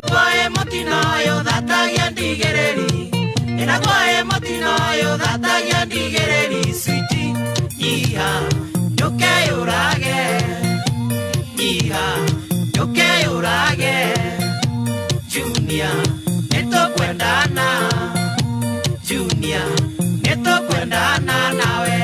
Kwae motino yo datagia ndigereri. Ena kwae motino yo datagia ndigereri. Sweetie, iha, yoke urage. Iha, yoke urage. Junior, neto kwendana. Junior, neto kwendana nawe.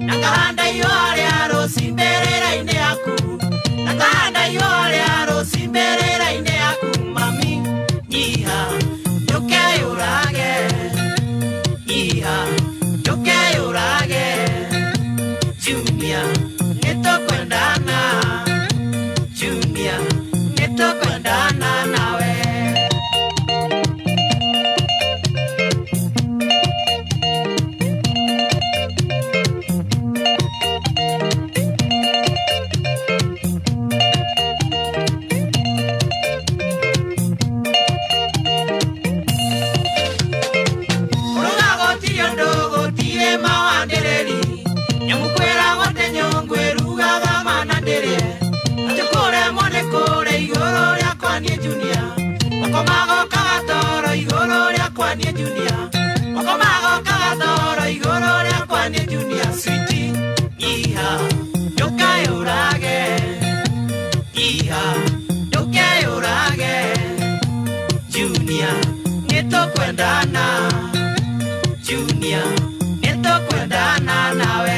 Nakahanda yo ariaro simberera ine yaku. Nakahanda yo ariaro simberera ine yaku. Mami, iha, yoke urage. Iha, yoke urage. Junior, neto kwendana. Junior, neto kwendana nawe. Sweetie, iha, yoke urage. Iha, yoke urage. Junior, neto kwendana. Junior, neto kwendana nawe.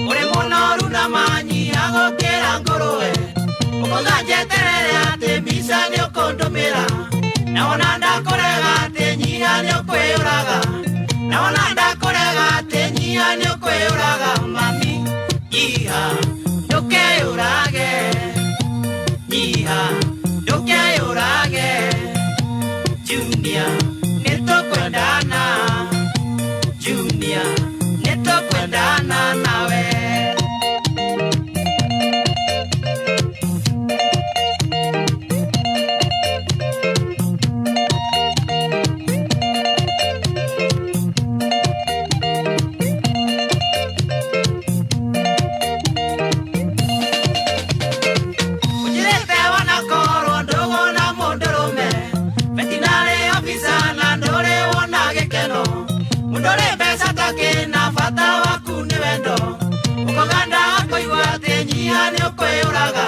Ore monoru na manyi agokera ngorowe. Okogaje terere ate misa ni okondomera. Na onanda korega ate nyiha ni okweuraga. Na onanda korega ate nyiha ni okweuraga. Mami, iha, yoke urage. Iha, yoke urage. Junior, neto kwendana. Junior, neto kwendana nawe. Ujirete wanakoro ndogo na mondorome. Vetinare ofisa na ndore wona gekeno. Mundore besa take na fata wakune wendo. Ukoganda akoigwa tenyiha ni okweuraga.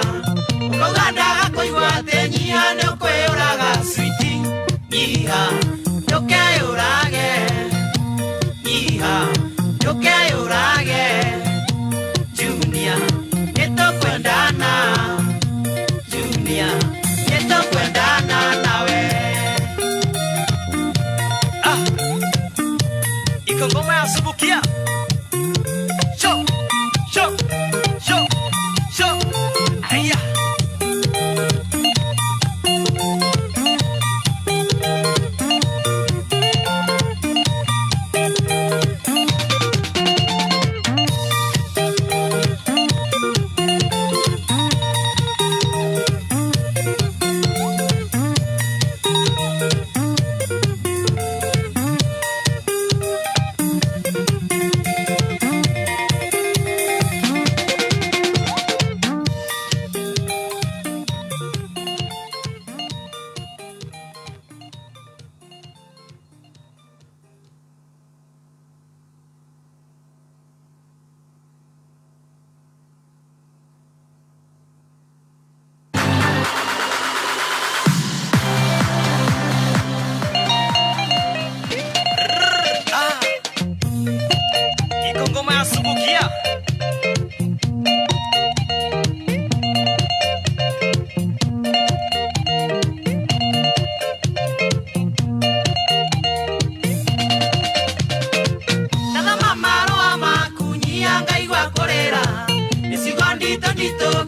Ukoganda akoigwa tenyiha ni okweuraga. Sweetie, iha, yoke urage. Iha, yoke urage. Junior, neto kwendana. Junior, neto kwendana nawe. Iko ngoma ya subukia. Show, show, show, show. Aya. subukia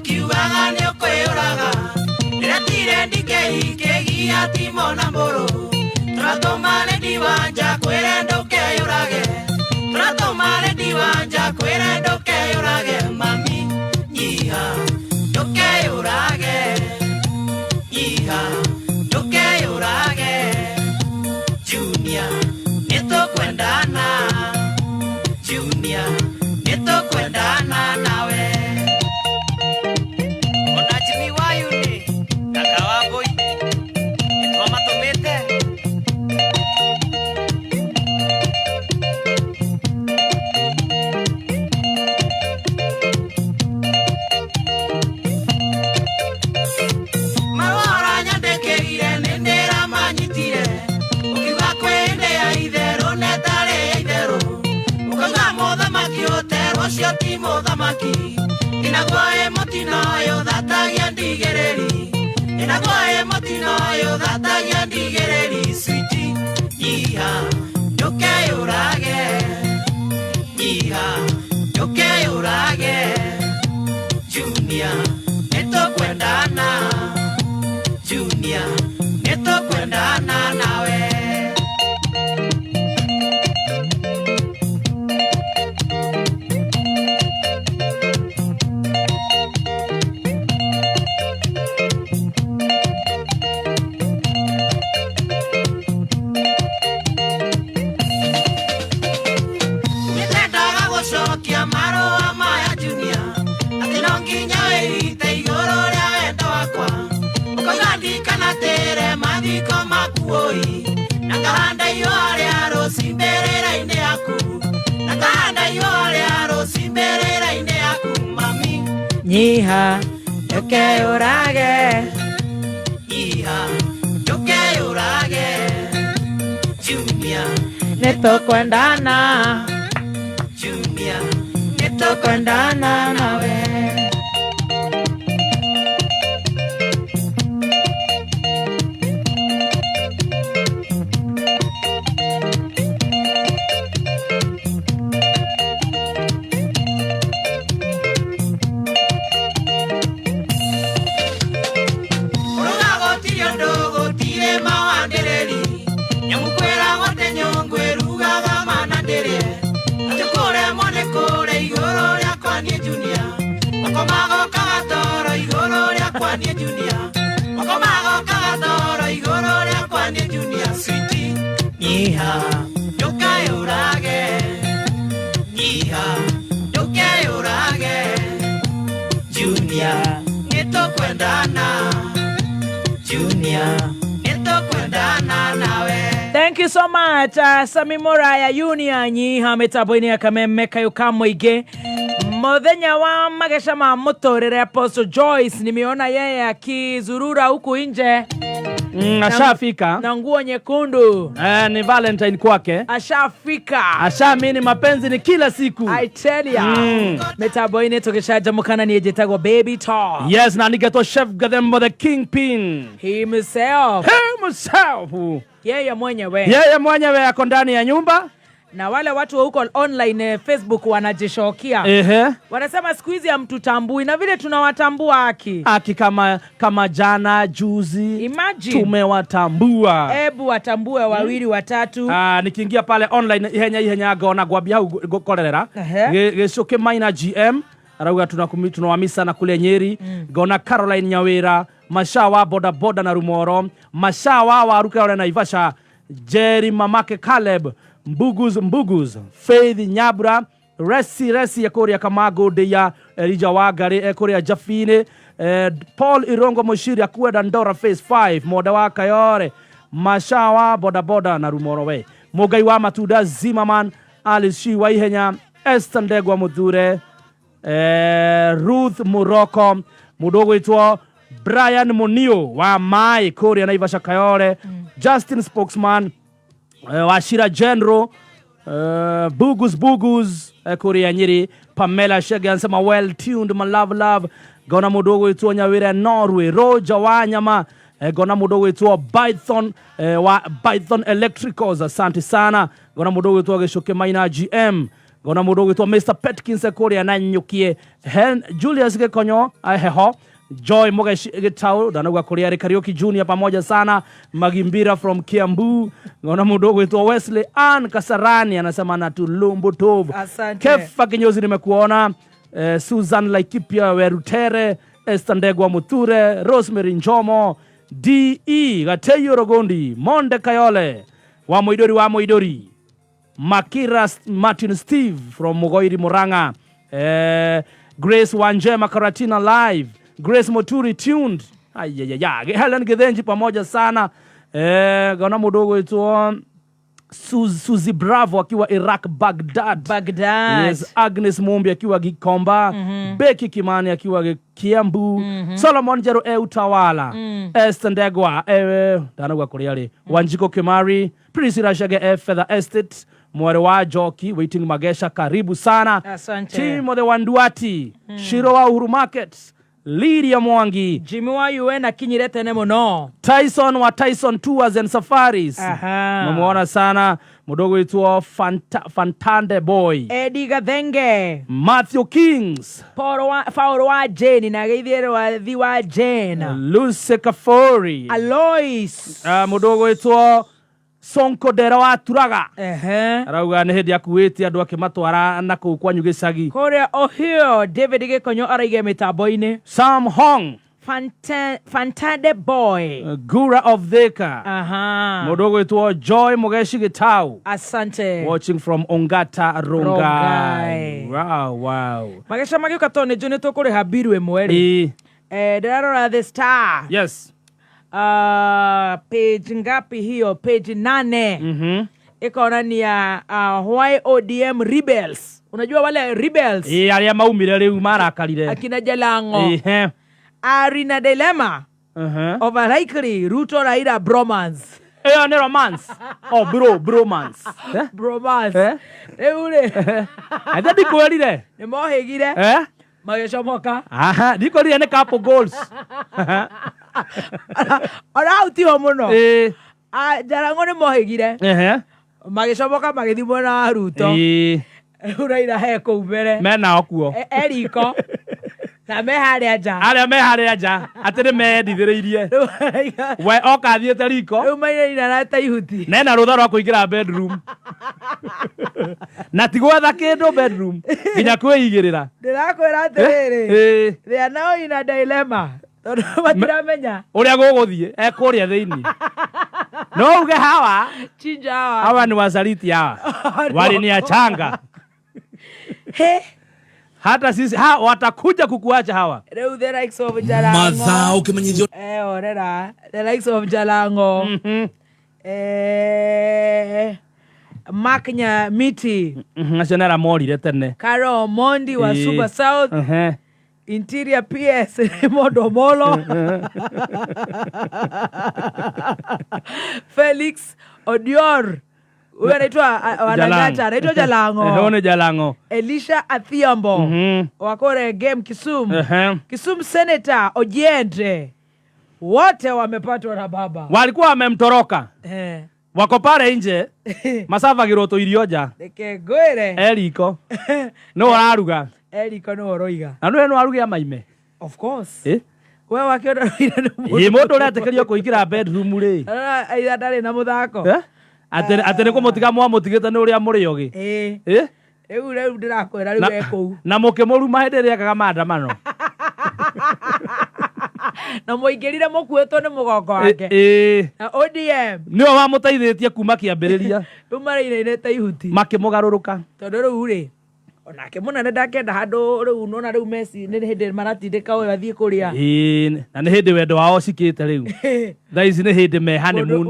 kiuaga nĩ ũkwĩũraga rĩrĩa tirendi kĩgia timona mbũrũ tũratũma rendi wanja kwĩre ndũkeyũrage tũratũma rendi wanja kwĩre ndũkeyũrage mami nyiha ndũkeyũrage nyiha ndũkeyũrage Junior nĩtũkwendana Junior nĩtũkwendana nawe Timo Damaki, Inagoe Motinoyo, that I digereri, Inagoe Motinoyo, that I digereri, sweetie, Yeeha, Yoke Urage, Yeeha, Yoke Urage, Junior, Neto Kwendana, Junior, Neto Kwendana nawe. Nakahanda yore aro simberera ine yaku Nakahanda yore aro simberera ine yaku mami Nyiha yoke urage Nyiha yoke urage Junior neto kwendana Junior neto kwendana nawe Junior, Wakomago Kagatoro, Igoro, Kwani Junior, sweetie, Yeeha, Yoke Urage, Yeeha, Yoke Urage, Junior, Neto Kwendana, Junior, Neto Kwendana nawe. Thank you so much, Sami Moraya, Junior, Yeeha, Metaboini, Kameme, Kayokamoige. Modenya wa Magecha mamutorere Apostle Joyce nimeona yeye akizurura huku nje. Ashafika na nguo nyekundu. Ni Valentine kwake. Ashafika. Ashamini mapenzi ni kila siku. I tell ya. Metaboine tokeshaja mukana ni ejetagwa Baby Talk. Yes, na nigeto Chef Gadembo the Kingpin. Himself. Yeye mwenyewe ako ndani ya nyumba. Na wale watu wa huko online Facebook wanajishokia. Wanasema siku hizi hamtutambui na vile tunawatambua Aki kama jana juzi. Imagine. Tumewatambua. Ebu watambue wawili watatu. Nikiingia pale online ihenya gona gwabia gukorera. Geshoke Maina GM. Arauga tunawamisa na kule Nyeri. Gona Caroline Nyawera. Mashawa boda boda na Rumoro. Mashawa waruka wale na Ivasha. Jerry Mamake Caleb. Mbuguz, Faith Nyabra, Resi ya Korea Kamago Deya, Elija Wagare, Korea Jafine, Paul Irongo Moshiri Akueda Ndora Phase 5, Modawa Kayore, Mashawa Boda na Rumorowe, Mogaiwa Matuda Zimmerman, Alice Shiwa Ihenya, Esther Ndegwa Mudhure, Ruth Morocco, Mudogo itwa Brian Monio wa Mai Korea Naivasha Kayore, Justin Spokesman, Washira General, Bugus Korea Nyeri. Pamela Shege anasema well tuned my love. Gona mudogo wetu Nyawira Norway. Roja Wanyama. Gona mudogo wetu wa Python Electricals. Asante sana. Gona mudogo wetu Geshoke Maina GM. Gona mudogo wetu Mr. Petkins Korea Nanyukie. Julius Gekonyo heho. Joy Magecha Danagwa Korea Karaoke Junior pamoja sana. Magimbira from Kiambu. Gona mudogo wetu Wesley Ann Kasarani anasema na Tulumbu Tovu. Kefa kinyozi nimekuona. Susan Laikipia Werutere, Estandegwa Muture, Rosemary Njomo, D.E. Gateyo Rogondi, Monde Kayole, Wamoidori, Makira Martin Steve from Mogoiri Moranga, Grace Wanjema Karatina Live, Grace Moturi Tuned, Helen Gedenji pamoja sana, gona mudogo ito Suzy Bravo akiwa Iraq Baghdad. Yes, Agnes Mumbi akiwa Gikomba. Becky Kimani akiwa Kiambu. Solomon Jero Utawala. Estendegwa Danagwa Koreale. Wanjiko Kimari. Priscilla Shage Feather Estate. Mwarewa Joki Waiting Magecha karibu sana. Asante. Team of the Wanduati. Shirowa Uhuru Market. Lydia Mwangi. Jimmy wa UN Kinyirete ne muno. Tyson wa Tyson Tours and Safaris. Namuona sana. Mudogo ituo Fantande Boy. Eddie Gathenge. Matthew Kings. Fauro wa Jane. Nagaidhere wa Dhiwa Jane. Luce Kafori. Alois. Mudogo ituo Sonko Dera wa Turaga. Arauga ni hindi akuweti andu akimatwara na kuu kwa Nyugisagi. Korea Ohio. David Gekonyo araige mitaboine. Sam Hong. Fantade Boy. Gura of Theka. Mudogo ituo Joy Mogeshi Gitau. Asante. Watching from Ongata Rongai. Wow. Magesha magika tone jone to kore habiru emweri. Derarora the Star. Yes. Page ngapi hiyo? Page 8. Iko nani ya why ODM rebels. Unajua wale rebels? Alia maumire leo mara kalire. Akina Jalango. Are in a dilemma of a likely Ruto Raila bromance. Ne romance. Oh bromance. Bromance. Eure. Ada diko lire. Ne mo hegire. Magesha moka. Diko lire ne couple goals. Ora uti homuno. Jalango ne mo hegire. Magesha moka magithimo na Ruto. Raila heko ubere. Mena okuo. Eriko. Na mehare aja. Aria mehare aja. Atire medithireirie. We oka thiete riko. Riu maire na taihuti. Nena rutha rwa kuingira bedroom. Na tigwetha kindu bedroom. Nginya kwigirira. Ndirakwira atiriri. They are now in a dilemma. Tondu matiramenya. Uria guguthie ekuria thiini. No uge hawa. Chinja hawa. Hawa ni wasaliti hawa. Wali ni achanga. Hata sisi watakuja kukuacha hawa. Leo the likes of Jalango. Madha ukimenyizio. Orera. The likes of Jalango. Maknya Miti. Nationera Morire tene. Karo Mondi wa Super South. Interior PS Modomolo. Felix Odior. Uwe anaitwa Wanagacha, anaitwa Jalango. Hone Jalango. Elisha Athiambo. Wakore game Kisumu. Kisumu Senator Ojiendre. Wote wamepatwa na baba. Walikuwa wamemtoroka. Wako pale nje. Masafa giroto irioja. Deke gwere. Eriko. No araruga. Eriko no oroiga. Anu eno arugia maime. Of course. Wewe wakiona ina mundu uratekerio kuingira bedroom ri. Aida ndari na muthako. Atene ko mutiga mutigite ni uria muri yogi. Rĩu ndĩrakwĩra rĩu ekũu. Na mũkĩmũruma hĩndĩ ĩrĩa ekaga maandamano. Na mũingĩrire mũkuĩtwo nĩ mũgongo wake. Na ODM. Nĩo wamũteithĩtie kuma kĩambĩrĩria. Rĩu marĩinĩte ihuti. Makĩmũgarũrũka. Tondũ rĩu rĩ. Onake mũnene ndakenda handũ rĩu nona rĩu Messi nĩ hĩndĩ maratindĩka ũyũ athiĩ kũrĩa. Na nĩ hĩndĩ wendo wao cikĩte rĩu. Thaa ici nĩ hĩndĩ me honeymoon.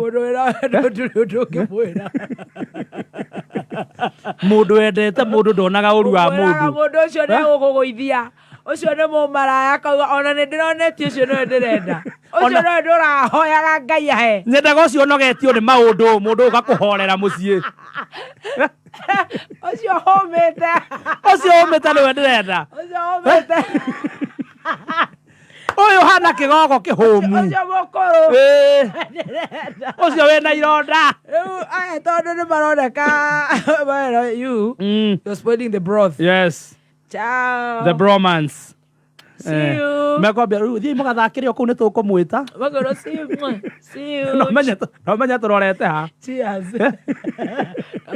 Mũndũ wendete mũndũ ndonaga ũru wa mũndũ. Mũndũ ũcio nĩ agũgũgũithia. Ucio nĩ mũmaraya akauga ona nĩ ndĩronetio ũcio nĩ ndĩrenda. Ucio nĩ ndũrahoyaga Ngai ahe. Nyendaga ũcio nogetio nĩ maũndũ mũndũ ũgakũhorera mũciĩ. Ucio homete. Ũcio ũmĩte nĩwe ndĩrenda. Ucio homete. Ũyũ hana kĩgogo kĩhũmu. Ucio mũkũrũ. Ũcio wĩna ironda. Rĩu aya tondũ nĩ maroneka you're spoiling the broth. Yes. Ciao. The bromance. See you. Mekwambia rĩu thiĩ mũgathakĩre kũu nĩ tũkũmwĩta. Magoro see you. See you. No menya tũrorete ha. Cheers.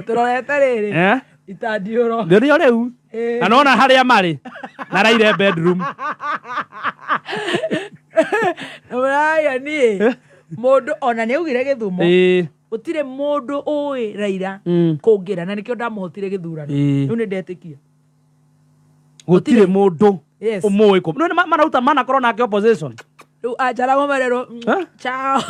Tũrorete rĩrĩ. Itandiũro. Nĩrĩo rĩu. Na nona harĩa marĩ. Na raire bedroom. Raya niĩ. Mũndũ ona nĩ augire Gĩthumo. Gũtirĩ mũndũ ũĩ Raila kũngĩra na nĩkĩo ndamũhotire gĩthurano. Rĩu nĩ ndetĩkia. Gũtirĩ mũndũ ũmũĩ kũ. Nĩ marauta manakorwo nake opposition. Rĩu anjara gomererwo. Ciao.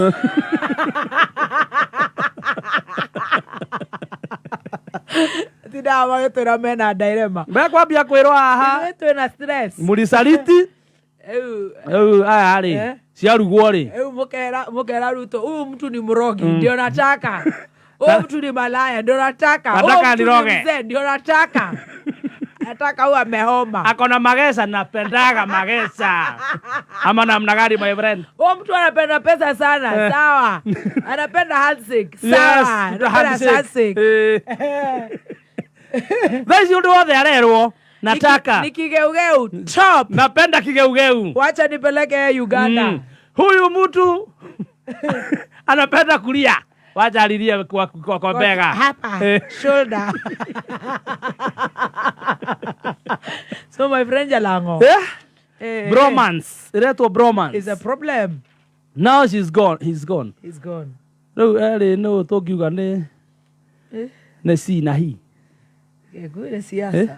Tindaga magĩtwĩra mena dilemma. Mekwambia kwĩrwo haha. Twĩna stress. Mũricariti. Aya rĩ. Ciarugwo rĩ. Mukera Ruto. Huyu mtu ni mrogi. Ndio nataka. Huyu mtu ni malaya. Ndio nataka. Huyu mtu ni mzee. Ndio nataka. Nataka huyu amehoma. Akona Magecha, napendaga Magecha. Ama namna gani my friend? Huyu mtu anapenda pesa sana. Sawa. Anapenda handshake. Sawa. Anapenda handshake. Thaici ũndũ wothe arerwo. Nataka. Ni kigeugeu. Top. Napenda kigeugeu. Wacha nipeleke Uganda. Huyu mtu anapenda kulia. Wacha alilie kwa bega. Hapa. Shoulder. So my friend Jalango. Bromance. Iretwo bromance. Is a problem. Now she's gone. He's gone. He's gone. No tũngiuga nĩ si na hi. Ngwĩre siasa.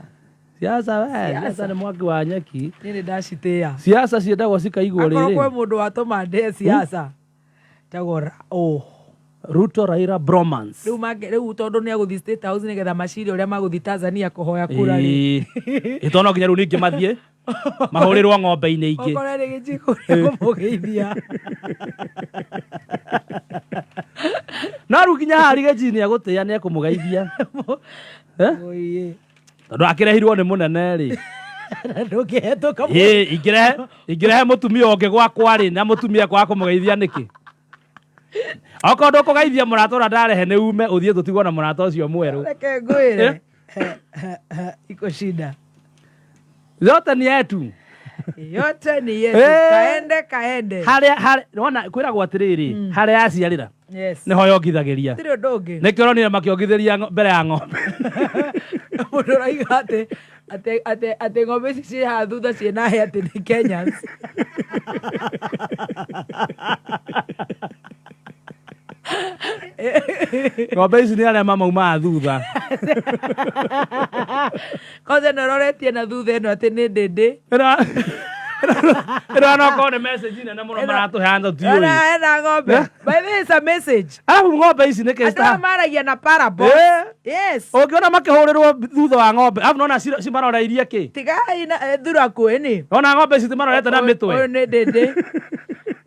Siasa nĩ mwaki wa nyeki. Nĩ ndacitĩa. Siasa ciendagwo cikaigwo rĩrĩ. Akorwo kwĩ mũndũ watũma ndĩe siasa. Tagora. Ruto Raila bromance. Rĩu tondũ nĩ agũthiĩ State House nĩgetha maciri ũrĩa magũthiĩ Tanzania kũhoya kura rĩ. Itono nginya rĩu ningĩ mathiĩ. Mahũrĩrwo ng'ombe-inĩ ingĩ. Okorwo nĩ gĩjiko rĩa kũmũgeithia. No rĩu nginya harĩ gĩci nĩ agũtĩa nĩ ekũmũgeithia. Tondũ akĩrehirwo nĩ mũnene rĩ. Ndũngĩhetũka. Ingĩrehe mũtumia ũngĩ gwakwa rĩ na mũtumia kwa kũmũgeithia nĩkĩ? Okorwo ndũkũgeithia mũrata ũrĩa ndarehe nĩ ume ũthiĩ tũtigwo na mũrata ũcio mwerũ. Reke ngwĩre. Iko shida. Yote ni yetu. Yote ni yetu. Kaende. Harĩa wona kwĩragwo atĩrĩrĩ, harĩa aciarĩra. Yes. Nĩho yongithagĩria. Tĩrĩ ũndũ ũngĩ. Nĩkĩo ũronire makĩongithĩria mbere ya ng'ombe. Mũndũ ũraiga atĩ ng'ombe ici ciĩ haha thutha ciĩna hĩa atĩ nĩ Kenyans. Ng'ombe ici nĩ arĩa mamaumaga thutha. Koze nĩroretie na thutha ĩno atĩ nĩ ndĩndĩ. Ĩno anokorwo nĩ message nene mũno maratũheana tũtiũĩ. Ena ng'ombe. By the way, it's a message. Arabu ng'ombe ici nĩ kĩsta. Andũ maragia na parable. Yes. Ũngĩona makĩhũrĩrwo thutha wa ng'ombe, arabu nona cimaroreirie kĩ? Tigai thura kwĩnĩ. Ona ng'ombe ici timarorete na mĩtwe. Ũyũ nĩ ndĩndĩ.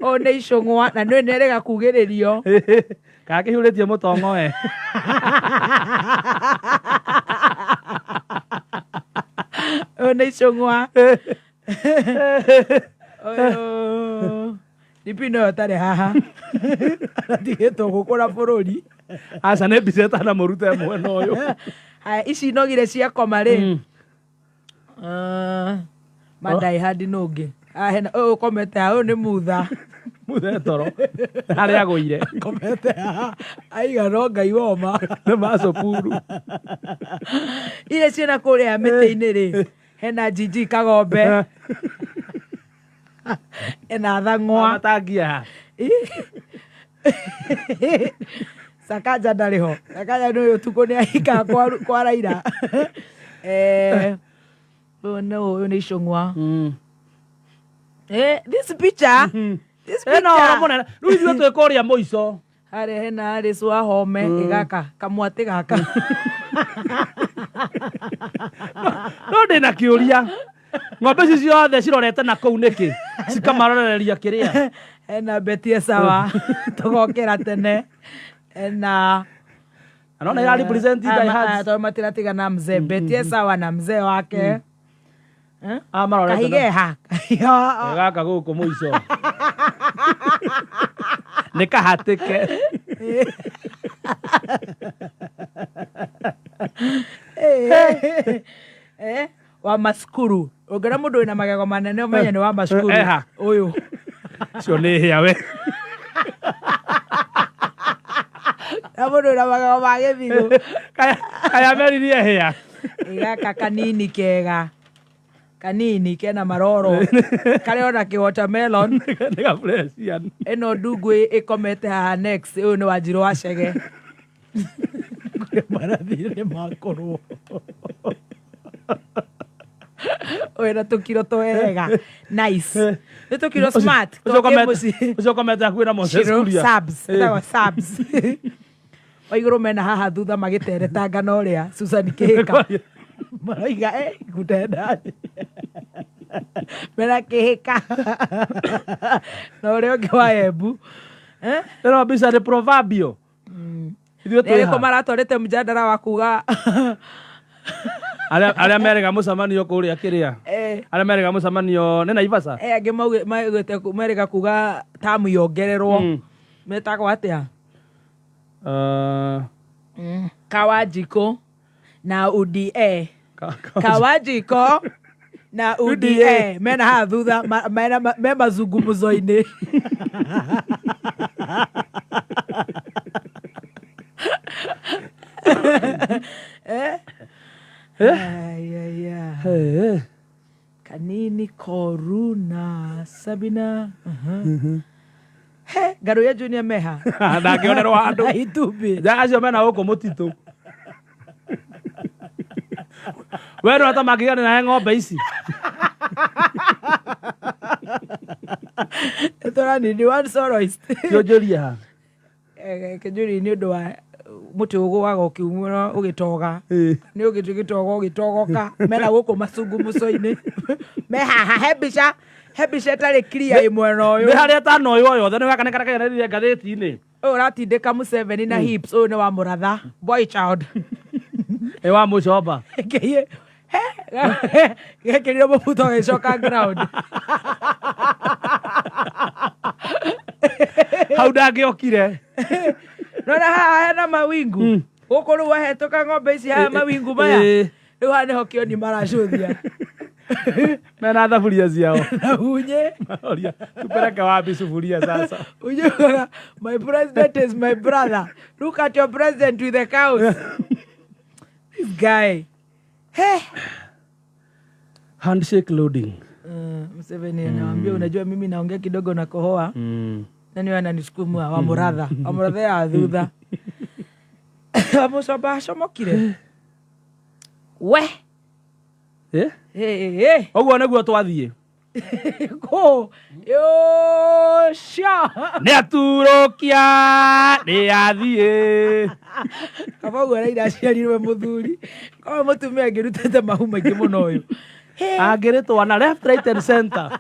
Ũyũ nĩ icũng'wa na nĩ nĩrega kugĩrĩrio. Kana kĩihũrĩtie mũtongo we. Ũyũ nĩ icũng'wa. Dipino yotarĩ haha. Atigĩtwo gũkũra bũrũri. Aca nĩ mbica ĩtana mũrute mwena ũyũ. Haya, ici nogire ciakoma rĩ. Madai hadi nũngĩ. Hena ũyũ komete ha, ũyũ nĩ mutha. Mutha toro. Harĩa agũire. Komete ha. Aiga no Ngai woma. Nĩ macukuru. Ile ciĩna kũrĩa mĩtĩ-inĩ rĩ. Hena Jiji Kagombe. Ena thang'wa. Matangia. Sakaja ndarĩ ho. Sakaja nĩ ũtukũ nĩ ahika kwa Raila. Ũyũ nĩ icũng'wa. This picture. This picture. Rĩu ithuĩ twĩ kũrĩa mũico. Harĩa hena Alice Wahome gaka kamwatĩ gaka. No ndĩna kĩũria. ng'ombe ici ciothe cirorete na kũu nĩkĩ cikamarореreria kĩrĩa ena betie sawa tũgokĩra tene ena anaona ira represent diehards to matiratiga na mzee betie sawa na mzee wake marorete kahigeha gaka gũkũ mũico nĩ kahatĩke wa maskuru ũngĩra mũndũ wĩna magego manene ũmenye nĩ wa maskuru ũyũ cio nĩ hĩa we na mũndũ wĩna magego ma gĩthigũ kaya meririe hĩa gaka kanini kega kanini kena maroro karĩ ona kĩ-watermelon nĩ gaprecian ĩno ndungu ĩkomete haha next ũyũ nĩ Wanjirũ wa Chege kũrĩa marathire makorwo ũyũ na tũkiro twega nice nĩ tũkiro smart ũcio komete hakuhĩ na Moses Kuria subs ĩtagwo subs Waigũrũ mena haha thutha magĩtereta ngano ũrĩa Susan Kĩhĩka Maiga gutenda mena Kĩhĩka na ũrĩa ũngĩ wa Embu ĩno mbica nĩ proverbial nĩrĩkũ maratwarĩte mjadala wa kuga arĩa merĩga mũcemanio kũrĩa kĩrĩa arĩa merĩga mũcemanio nĩ Naivasha angĩ maugĩte merĩga kuga tamu yongererwo metagwo atĩa Kawajiko na UDA Kawajiko na UDA mena haha thutha me mazungumzo-inĩ kanini Koruna Sabina Ngaru ya Junior meha ndangĩonerwo handũ Itubi acio mena gũkũ mũtitũ we nĩwata mangĩgana nahe ng'ombe ici nĩ one soloist kĩonjũria ha kĩnjũri nĩ ũndũ wa mũtĩ ũgũaga ũkiumũra ũgĩtoga nĩ ũgĩtoga ũgĩtogoka mena gũkũ macungumuco-inĩ me haha he mbica ĩtarĩ clear ĩmwena ũyũ nĩ harĩa tanoyo yothe nĩ gaka nĩ karakenyanĩrire ngathĩti-inĩ ũyũ ũratindĩka Museveni na hips ũyũ nĩ wa Mũratha boy child wa Mũcomba gekĩrire mũbuto gĩcoka ground hau ndangĩokire nona haha hena mawingu gũkũ rĩu wahetũka ng'ombe ici haha mawingu maya rĩu haha nĩho kĩoni maracũthia mena thaburia ciao na hunye tupeleke wapi sufuria sasa ujuga my president is my brother look at your president with the cows this guy handshake loading Museveni anawaambia unajua mimi naongea kidogo na kohoa nani wananisukumua wa Mũratha ya thutha Mũcomba acomokire we ũguo nĩguo twathiĩ yosha nĩ aturũkia nĩ athiĩ kaba ũguo Raila aciarirwe mũthuri kaba mũtumia angĩrutĩte mahu maingĩ mũno ũyũ angĩrĩtwa na left right and center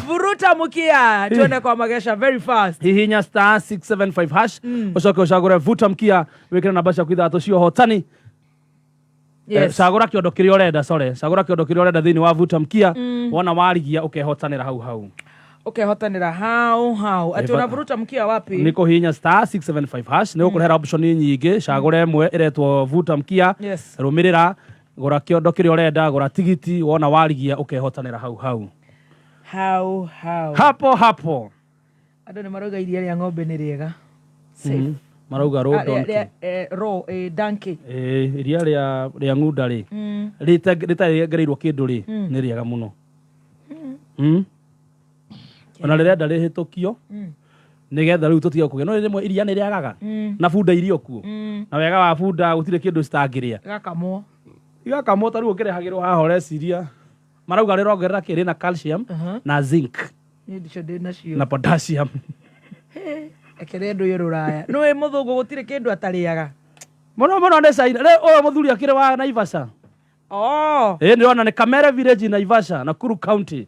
vuruta mukia tuende kwa Magecha very fast hihinya star 675 hash ucoke ucagure vuta mkia wikire namba ciaku ithatũ cio hotani cagũra kĩondo kĩrĩa ũrenda cagũra kĩondo kĩrĩa ũrenda thĩinĩ wa vuta mkia wona warigia ũkehotanĩra hau ukehotanĩra hau ati unavuruta mkia wapi nĩ kũhihinya star 675 hash nĩ ũkũrehera option nyingĩ cagũra ĩmwe ĩretwo vuta mkia rũmĩrĩra gũra kĩondo kĩrĩa ũrenda gũra tigiti wona warigia ũkehotanĩra hau hapo andũ nĩ marauga iria rĩa ng'ombe nĩ rĩega marauga donkey iria rĩa ng'unda rĩ rĩtagereirwo kĩndũ rĩ nĩ rĩega mũno ona rĩrenda rĩhĩtũkio nĩgetha rĩu tũtige kũgĩa no rĩmwe iria nĩ rĩagaga na bunda irio kuo na wega wa bunda gũtirĩ kĩndũ citangĩrĩa igakamwo ta rĩu ũkĩrehagĩrwo haha ũreciria marauga rĩrongerera kĩrĩ na calcium na zinc na potassium ekere ndũ yũ rũraya no mũthũngũ gũtirĩ kĩndũ atarĩaga Muno ndesa ina oyo muthuri akire wa Naivasha. Ndiona ni Kamere Village Naivasha, Nakuru County.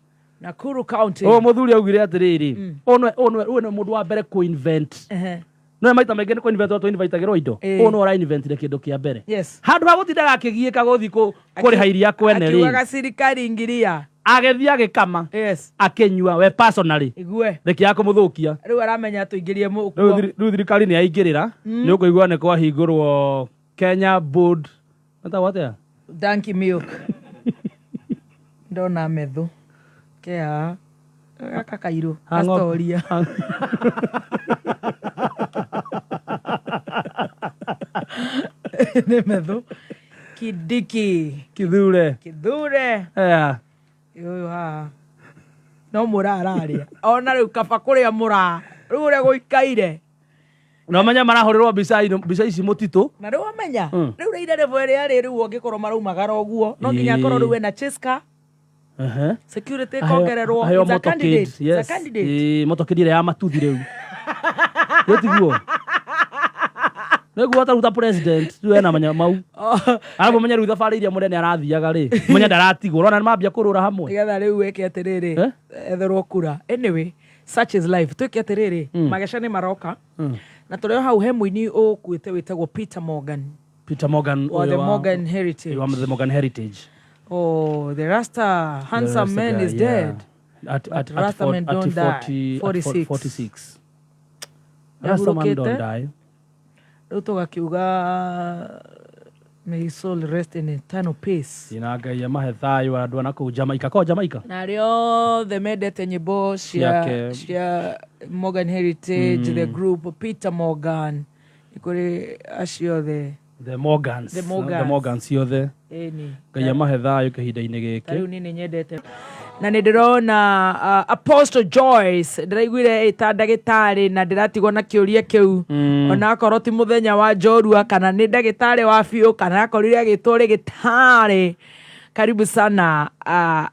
Muthuri augire atiriri ono mundu wa mbere ku invent. No maita maingĩ nĩ kũ-invent to invitagĩrwo indo. No ora inventire kĩndũ kĩa mbere. Handũ ha gũtindaga akĩgiĩka gũthiĩ kũrĩha iria kwene rĩ. Akiugaga sirikari ngiria. Agĩthiĩ agĩkama. Akĩnyua we personally. Reke ya kũmũthũkia. Rĩu aramenya tũingĩrie mũkuo. Rĩu thirikari nĩ yaingĩrĩra. Nĩ ũkũigua nĩ kwahingũrwo Kenya Board. What ya? Donkey milk. Ndona methu. Kea. Kakairu. Astoria. Nĩ methu. Kidiki. Kithure. No mũrararia. Ona rĩu kaba kũrĩa mũra. Rĩu ũrĩa gũikaire. Na manya marahũrĩrwo mbica ici mũtitũ. Na rĩu amenya. Rĩu rĩire rĩrĩa rĩu ũngĩkorwo maraumagara ũguo. No nginya akorwo rĩu ena Cheska. Security kongererwo. It's a candidate. Motokedi ya matuthi rĩu. Yotiguo. Nĩguo taruta president rĩu ena manya mau. Arabu menya rĩu thabarĩ iria mũnene arathiaga rĩ. Menya ndaratigwo. Rona nĩmambia kũrũra hamwe. Nĩgetha rĩu weke atĩrĩrĩ. Etherwo kura. Anyway, such is life. Twĩke atĩrĩrĩ. Magecha nĩ maroka. Na tũrĩo hau he mũini ũkuĩte wĩtagwo Peter Morgan. Or the Morgan Heritage. The Morgan Heritage. Oh, the Rasta handsome man is dead. At Rasta men don't die. 46. Rasta man don't die. Ruto akiuga may his soul rest in eternal peace. Ngai amahe thayu andũ ana kũu Jamaica. Ko Jamaica? Na rĩo the mendete nyĩmbo cia Morgan Heritage, the group Peter Morgan. Ikũrĩ acio the Morgans ciothe. Ngai amahe thayu kĩhinda-inĩ gĩkĩ. Rĩu nĩ nyendete. Na nĩ ndĩrona Apostle Joyce ndĩraiguire ĩta ndagĩtarĩ na ndĩratigwo na kĩũria kĩu ona akorwo ti mũthenya wa njorua kana nĩ ndagĩtarĩ wa biũ kana akorire agĩtwo rĩgĩtarĩ. Karibu sana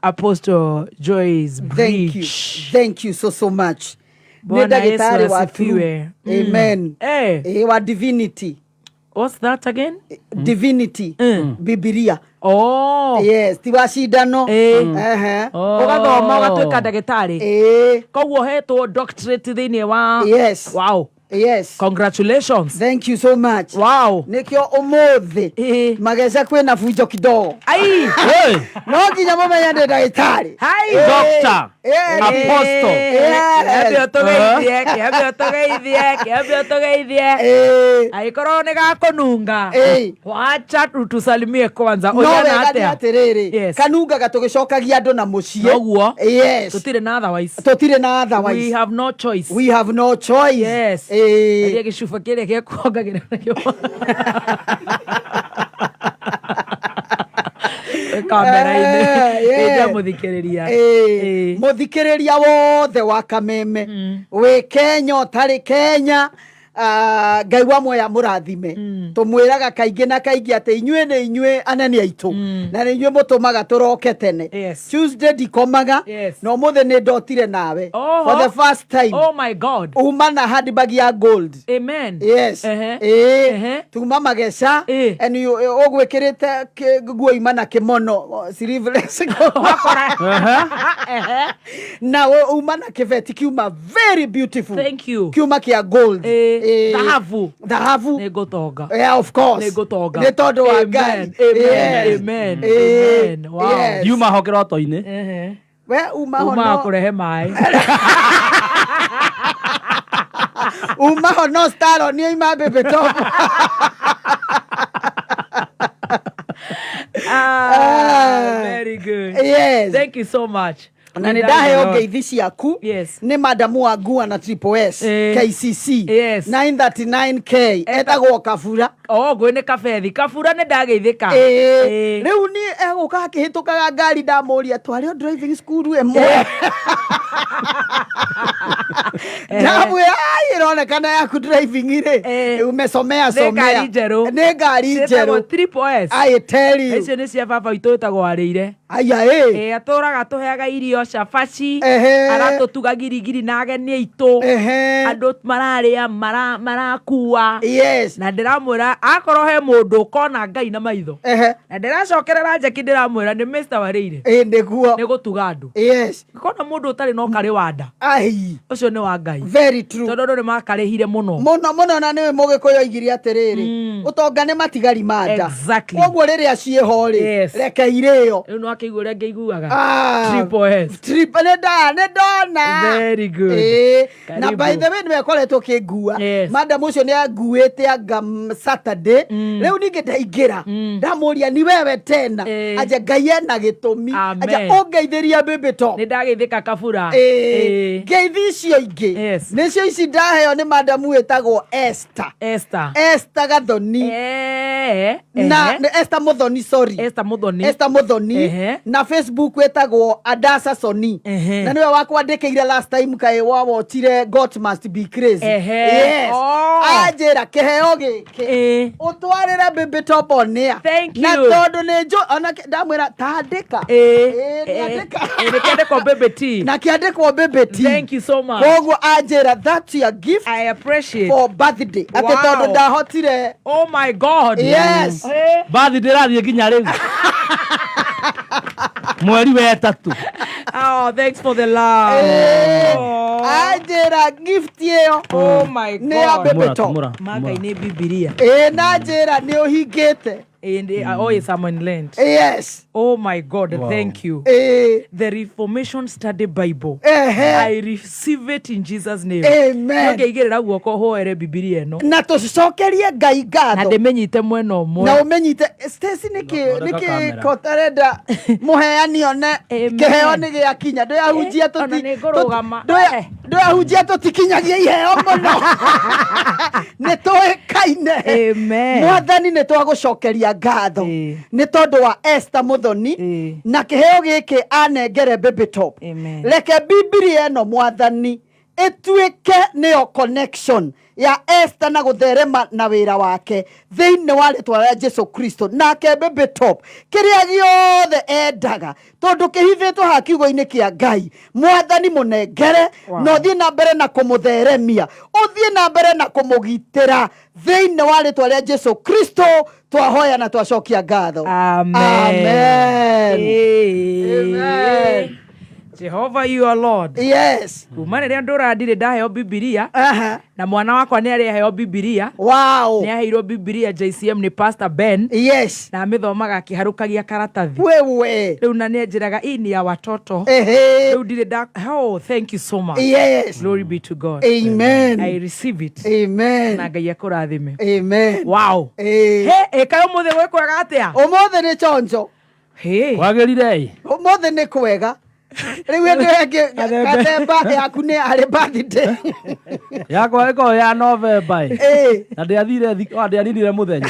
Apostle Joyce Bridge. Thank you so much. Nĩ ndagĩtarĩ wa biũ. Amen. Wa divinity. What's that again? Divinity. Biblia. Yes, tiwa cindano. Ũgathoma ũgatuĩka ndagĩtarĩ. Koguo hetwo doctorate thĩinĩ wa. Yes. Wow. Yes. Congratulations. Thank you so much. Wow. Nikio umuthi. Magecha kwina funjo kidogo. Ai. No nginya mũmenye ndĩ ndagĩtarĩ. Hi. Doctor. Apostle. Kiambia tũgeithie. Aikorwo nĩ gakũnunga. Wacha tusalimie kwanza. Oyana atĩa. Kanunga gatũgĩcokagia andũ na mũciĩ. Noguo. Yes. Tũtirĩ na otherwise. We have no choice. Yes. Eria gĩcuba kĩrĩa gĩa kuongagĩrĩra nakĩo. Kamera-inĩ. Ĩrĩa mũthikĩrĩria. Mũthikĩrĩria wothe wa Kameme. Wĩ Kenya ũtarĩ Kenya. Ngai wa moya mũrathime. Tũmwĩraga kaingĩ na kaingĩ atĩ inyuĩ nĩ inyuĩ anene aitũ. Na nĩ inyuĩ mũtũmaga tũroke tene. Tuesday ndikomaga. No mũthĩ nĩ ndotire nawe. For the first time. Oh my God. Uma na handbag ya gold. Amen. Yes. Tuma Magecha. And ũgwĩkĩrĩte nguo ima na kĩmono. Sleeveless. Na uma na kĩbeti kiuma very beautiful. Thank you. Kiuma kia gold. Dhahabu. Nĩngũtonga. Yeah, of course. Nĩngũtonga. Nĩ tondũ wa Ngai. Amen. Wow. Yuma ho kĩroto-inĩ. We uma ho no. Kũrehe maĩ. Uma ho no staro ni ima bebe top. Very good. Yes. Thank you so much. Na nĩ ndaheo ngeithi ciaku. Yes. Nĩ madamu wa Ngua na Triple S. KCC. Yes. 939K. Etagwo Kabura. Ngwĩ nĩ kabethi. Kabura nĩ ndageithĩka. Rĩu ni egũka akĩhĩtũkaga ngari ndamũria twarĩ driving school ĩmwe. Ndamu ironekana yaku driving ire umesomea nĩ ngari njerũ triple S I tell you icio nĩ cia baba itũ ĩtagwo arĩire aya atũraga tũheaga irio cabaci agatũtuga girigiri na ageni aitũ andũ mararĩa marakua na ndĩramwĩra akorwo he mũndũ ũkona Ngai na maitho na ndĩracokerera njeki ndĩramwĩra nĩ Mr. Warĩire nĩguo nĩ gũtuga andũ ũkona mũndũ ũtarĩ no karĩ wanda ũcio nĩ wa Ngai very true tondũ andũ nĩ makarĩhire mũno na nĩwe Mũgĩkũyũ oigire atĩrĩrĩ ũtonga nĩ matigari ma nda koguo rĩrĩa ciĩho rĩ reke irĩo rĩu no akĩigua ũrĩa ngĩiguaga triple nĩ ndona very good na by the way nĩwekoretwo kĩngua madam ũcio nĩ anguĩte anga Saturday rĩu ningĩ ndaingĩra ndamũria ni wewe tena aje Ngai ena gĩtũmi aje ũngeithĩria baby top nĩ ndageithĩka kabura ngeithi icio ingĩ nĩcio ici ndaheo nĩ madam wĩtagwo Esther Gathoni na Esther Muthoni Esther Muthoni na Facebook wĩtagwo Adasa Soni na niwe wakwandĩkĩire last time kaĩ wawotire God Must Be Crazy anjĩra kĩheo gĩkĩ ũtwarĩre baby top on air na tondũ nĩ ona ndamwĩra tandĩka nĩkĩandĩkwo baby T na kĩandĩkwo baby T thank you so much koguo anjĩra that's your gift I appreciate for birthday atĩ tondũ ndahotire oh my God yes birthday rathiĩ nginya rĩu mweri wa ĩtatũ oh thanks for the love anjĩra gift ĩyo oh my God nĩ ya baby top maka-inĩ Bibilia na njĩra nĩ ũhingĩte and always someone learned oh my God thank you the Reformation Study Bible I receive it in Jesus name amen ngeigĩrĩra guoko hoere Bibilia ĩno na tũcokerie Ngai ngatho na ndĩmenyite mwena ũmwe na ũmenyite Stacy nĩkĩ kotarenda mũheani one kĩheo nĩ gĩakinya ndũyahunjia tũtikinyagia iheo mũno nĩ tũĩkaine mwathani nĩ twagũcokeria ngatho nĩ tondũ wa Esther Muthoni na kĩheo gĩkĩ anengere baby top reke Biblia ĩno mwathani ĩtuĩke nĩyo connection ya Esther na gũtherema na wĩra wake thĩinĩ wa rĩtwa rĩa Jesu Kristo nake baby top kĩrĩa gĩothe endaga tondũ kĩhithĩtwo ha kiugo-inĩ kĩa Ngai mwathani mũnengere na ũthiĩ na mbere na kũmũtheremia ũthiĩ na mbere na kũmũgitĩra thĩinĩ wa rĩtwa rĩa Jesu Kristo twahoya na twacokia ngatho amen Jehovah you are Lord yes kuma rĩrĩa ndũrandire ndaheo Bibilia na mwana wakwa nĩ arĩheo Bibilia nĩ aheirwo Bibilia JCM nĩ Pastor Ben na amĩthomaga akĩharũkagia karatathi rĩu na nĩ anjĩraga hii ni ya watoto rĩu ndirĩ oh thank you so much glory be to God amen I receive it amen na Ngai akũrathime amen wow kaĩ ũmũthĩ gwĩkwega atĩa ũmũthĩ nĩ chonjo wagĩrire ũmũthĩ nĩ kwega rĩu ĩndĩ kathemba yaku nĩ arĩ birthday yakwa ĩko ya November na ndĩathire mũthenya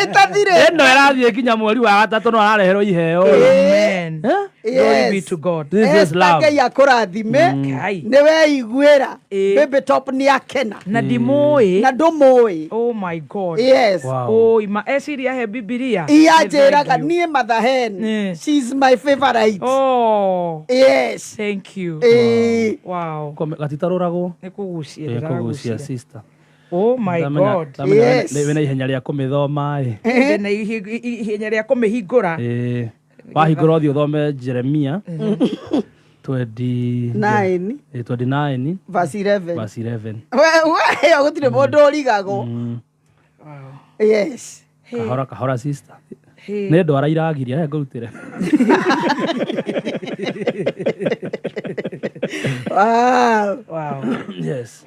ĩtathire ĩno ĩrathiĩ nginya mweri wa gatatũ no arareherwo iheo amen glory be to God this is love Ngai akũrathime nĩ weiguĩra baby top nĩ akena na ndimũĩ na ndũmũĩ oh my God wow ima eciria he Bibilia ianjĩraga niĩ Mathahen she's my favorite yes thank you wow gatitarũragwo nĩ kũgucia sister oh my God yes na ihenya rĩa kũmĩthoma na ihenya rĩa kũmĩhingũra wahingũra ũthiĩ ũthome Jeremia 29 verse 11 we gũtirĩ mũndũ ũrigagwo yes kahora sister nĩ ndwara iragiria ngũrutĩre wow yes